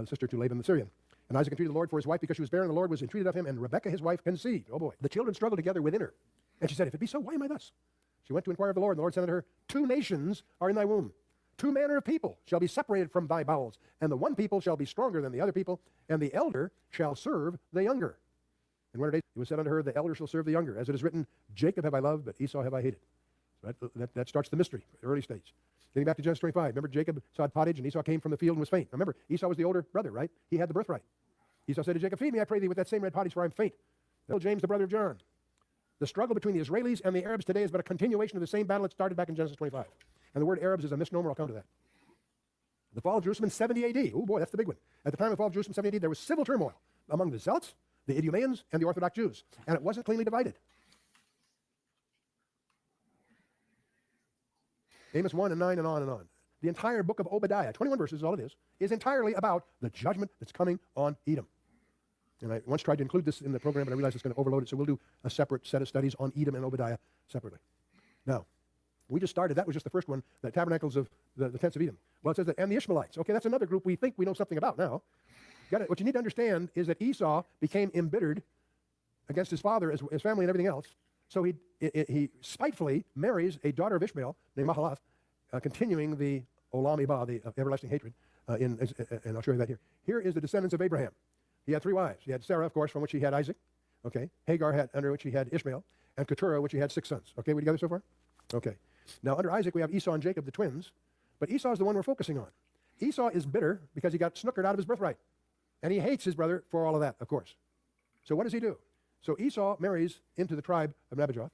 sister to Laban the Syrian. And Isaac entreated the Lord for his wife because she was barren. The Lord was entreated of him, and Rebekah his wife conceived. Oh boy. The children struggled together within her. And she said, if it be so, why am I thus? She went to inquire of the Lord, and the Lord said unto her, 2 nations are in thy womb. 2 manner of people shall be separated from thy bowels, and the one people shall be stronger than the other people, and the elder shall serve the younger. And when it was said unto her, the elder shall serve the younger. As it is written, Jacob have I loved, but Esau have I hated. That starts the mystery, the early stage. Getting back to Genesis 25, remember Jacob sawed pottage, and Esau came from the field and was faint. Remember, Esau was the older brother, right? He had the birthright. Esau said to Jacob, feed me, I pray thee, with that same red pottage, for I am faint. Little James, the brother of John. The struggle between the Israelis and the Arabs today is but a continuation of the same battle that started back in Genesis 25. And the word Arabs is a misnomer. I'll come to that. The fall of Jerusalem in 70 AD. Oh boy, that's the big one. At the time of the fall of Jerusalem in 70 AD, there was civil turmoil among the Zealots, the Idumeans, and the Orthodox Jews. And it wasn't cleanly divided. Amos 1 and 9 and on and on. The entire book of Obadiah, 21 verses is all it is entirely about the judgment that's coming on Edom. And I once tried to include this in the program, but I realized it's going to overload it, so we'll do a separate set of studies on Edom and Obadiah separately. Now, we just started. That was just the first one, the tabernacles of the tents of Edom. Well, it says that, and the Ishmaelites. Okay, that's another group we think we know something about now. What you need to understand is that Esau became embittered against his father, his family, and everything else. So he spitefully marries a daughter of Ishmael named Mahalath, continuing the Olam Iba, the everlasting hatred. And I'll show you that here. Here is the descendants of Abraham. He had 3 wives. He had Sarah, of course, from which he had Isaac. Okay. Hagar, under which he had Ishmael. And Keturah, which he had 6 sons. Okay, we together so far? Okay. Now, under Isaac, we have Esau and Jacob, the twins. But Esau is the one we're focusing on. Esau is bitter because he got snookered out of his birthright. And he hates his brother for all of that, of course. So what does he do? So Esau marries into the tribe of Nebajoth.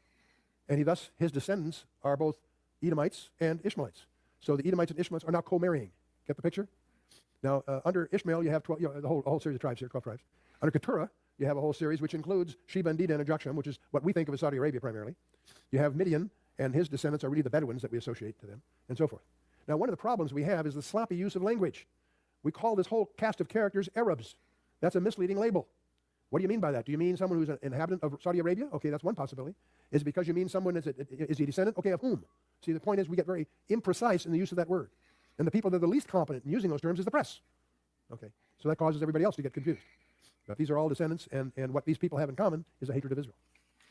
And his descendants are both Edomites and Ishmaelites. So the Edomites and Ishmaelites are now co-marrying. Get the picture? Now, under Ishmael, you have 12, the whole series of tribes here, 12 tribes. Under Keturah, you have a whole series which includes Sheba and Dedan and Jokshan, which is what we think of as Saudi Arabia primarily. You have Midian, and his descendants are really the Bedouins that we associate to them, and so forth. Now, one of the problems we have is the sloppy use of language. We call this whole cast of characters Arabs. That's a misleading label. What do you mean by that? Do you mean someone who's an inhabitant of Saudi Arabia? Okay, that's one possibility. Is it because you mean someone is he a descendant? Okay, of whom? See, the point is we get very imprecise in the use of that word. And the people that are the least competent in using those terms is the press. Okay, so that causes everybody else to get confused. But these are all descendants, and what these people have in common is a hatred of Israel.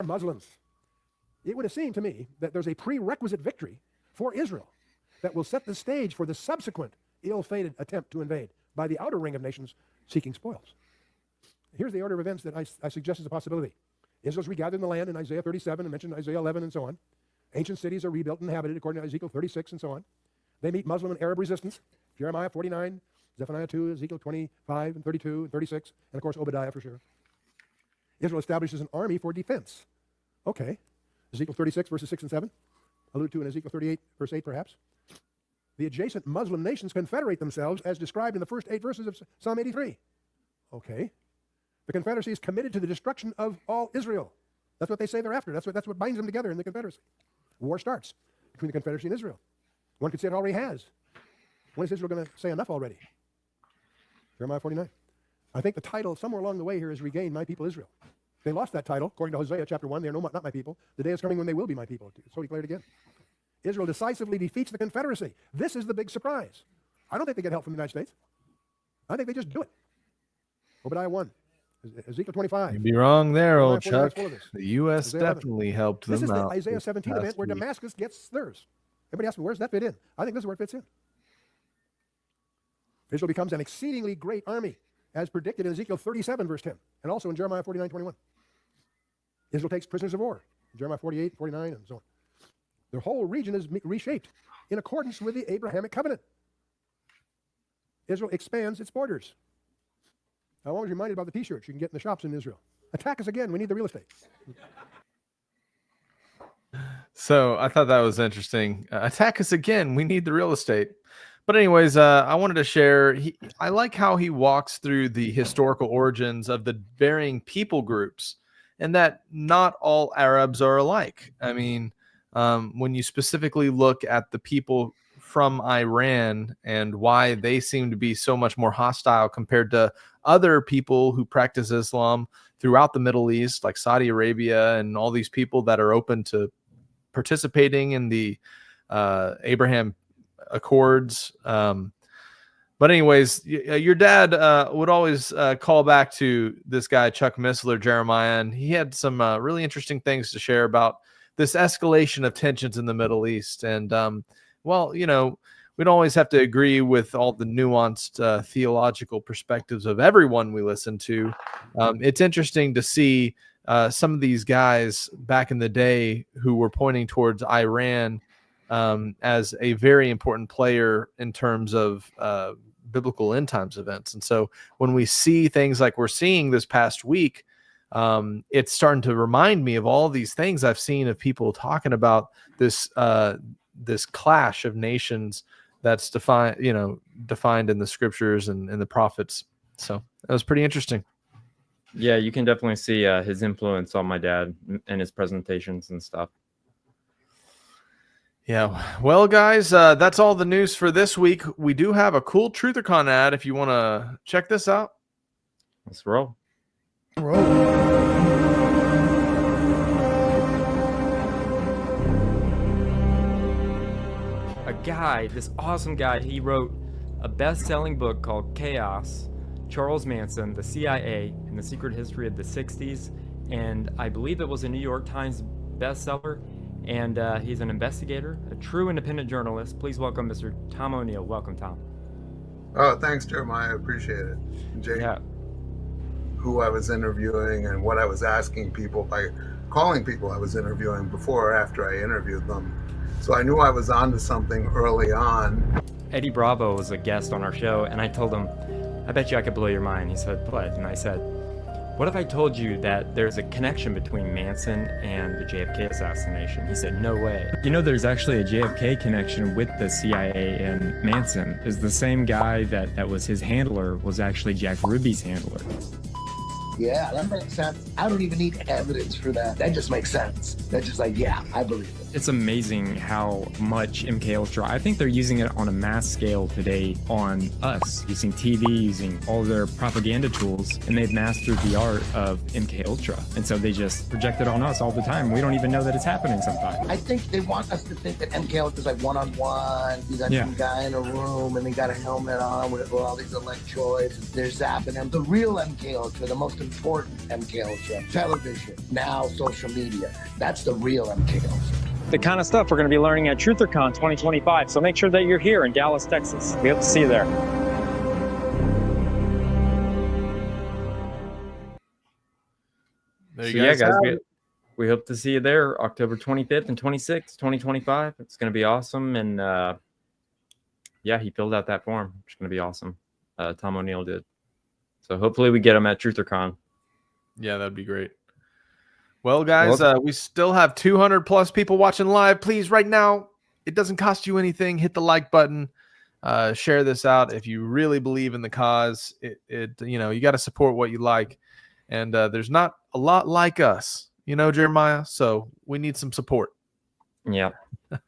Muslims. It would have seemed to me that there's a prerequisite victory for Israel that will set the stage for the subsequent ill-fated attempt to invade by the outer ring of nations seeking spoils. Here's the order of events that I suggest is a possibility. Israel's regathered in the land in Isaiah 37 and mentioned in Isaiah 11 and so on. Ancient cities are rebuilt and inhabited according to Ezekiel 36 and so on. They meet Muslim and Arab resistance. Jeremiah 49, Zephaniah 2, Ezekiel 25 and 32 and 36, and of course Obadiah for sure. Israel establishes an army for defense. Okay. Ezekiel 36 verses 6 and 7, alluded to in Ezekiel 38 verse 8 perhaps. The adjacent Muslim nations confederate themselves as described in the first 8 verses of Psalm 83. Okay. The Confederacy is committed to the destruction of all Israel. That's what they say they're after. That's what binds them together in the Confederacy. War starts between the Confederacy and Israel. One could say it already has. When is Israel going to say enough already? Jeremiah 49. I think the title somewhere along the way here is Regain My People Israel. They lost that title, according to Hosea chapter 1. They are not my people. The day is coming when they will be my people. So declared again. Israel decisively defeats the Confederacy. This is the big surprise. I don't think they get help from the United States. I think they just do it. Obadiah 1. Ezekiel 25. You'd be wrong there, old Jeremiah Chuck. 49 The U.S. definitely helped them out. This is the Isaiah 17 event where Damascus gets theirs. Everybody asks me, where's that fit in? I think this is where it fits in. Israel becomes an exceedingly great army, as predicted in Ezekiel 37, verse 10, and also in Jeremiah 49, 21. Israel takes prisoners of war, Jeremiah 48, 49, and so on. The whole region is reshaped in accordance with the Abrahamic covenant. Israel expands its borders. I'm always reminded about the t-shirts you can get in the shops in Israel. Attack us again, we need the real estate. So I thought that was interesting. Attack us again, we need the real estate. But anyways, I wanted to share, I like how he walks through the historical origins of the varying people groups, and that not all Arabs are alike. I mean, when you specifically look at the people from Iran and why they seem to be so much more hostile compared to other people who practice Islam throughout the Middle East, like Saudi Arabia and all these people that are open to participating in the Abraham Accords. But But anyways, your dad would always call back to this guy, Chuck Missler, Jeremiah, and he had some really interesting things to share about this escalation of tensions in the Middle East. And, well, you know, we don't always have to agree with all the nuanced theological perspectives of everyone we listen to. It's interesting to see some of these guys back in the day who were pointing towards Iran as a very important player in terms of biblical end times events. And so when we see things like we're seeing this past week, it's starting to remind me of all these things I've seen of people talking about this this clash of nations that's defined in the scriptures and the prophets. So that was pretty interesting. Yeah, you can definitely see his influence on my dad and his presentations and stuff. Yeah, well, guys, that's all the news for this week. We do have a cool TrutherCon ad if you want to check this out. Let's roll. A guy, this awesome guy, he wrote a best-selling book called Chaos, Charles Manson, the CIA, and the Secret History of the 60s. And I believe it was a New York Times bestseller. And he's an investigator, a true independent journalist. Please welcome Mr. Tom O'Neill. Welcome, Tom. Oh, thanks, Jeremiah. I appreciate it. Jake, yeah. Who I was interviewing and what I was asking people by calling people I was interviewing before or after I interviewed them. So I knew I was onto something early on. Eddie Bravo was a guest on our show, and I told him, I bet you I could blow your mind. He said, what? And I said, what if I told you that there's a connection between Manson and the JFK assassination? He said, no way. You know, there's actually a JFK connection with the CIA and Manson. Is the same guy that was his handler was actually Jack Ruby's handler. Yeah, that makes sense. I don't even need evidence for that. That just makes sense. That's just like, yeah, I believe it. It's amazing how much MK Ultra, I think they're using it on a mass scale today on us, using TV, using all their propaganda tools, and they've mastered the art of MK Ultra. And so they just project it on us all the time. We don't even know that it's happening sometimes. I think they want us to think that MK Ultra is like one-on-one. You got some guy in a room and they got a helmet on with all these electrodes. They're zapping them. The real MK Ultra, the most important MK Ultra, television, now social media. That's the real MK Ultra. The kind of stuff we're going to be learning at TrutherCon 2025. So make sure that you're here in Dallas, Texas. We hope to see you there. There you So guys yeah, guys, have it. we hope to see you there October 25th and 26th, 2025. It's going to be awesome. And yeah, he filled out that form. It's going to be awesome. Tom O'Neill did. So hopefully we get him at TrutherCon. Yeah, that'd be great. Well, guys, we still have 200 plus people watching live. Please, right now, it doesn't cost you anything. Hit the like button. Share this out if you really believe in the cause. You got to support what you like. And there's not a lot like us, Jeremiah. So we need some support. Yeah,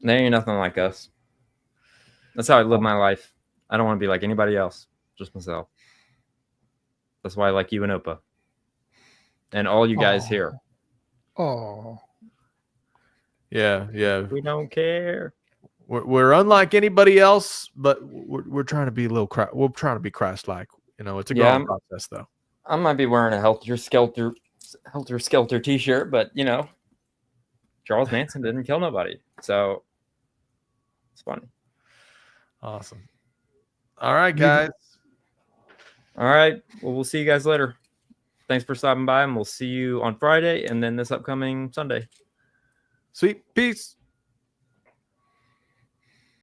there ain't nothing like us. That's how I live my life. I don't want to be like anybody else, just myself. That's why I like you and Opa. And all you guys here. Oh. Yeah. We don't care. We're unlike anybody else, but we're trying to be we're trying to be Christ-like. It's a growing process, though. I might be wearing a Helter Skelter t-shirt, but Charles Manson didn't kill nobody, so it's funny. Awesome. All right, guys. All right. Well, we'll see you guys later. Thanks for stopping by, and we'll see you on Friday and then this upcoming Sunday. Sweet. Peace.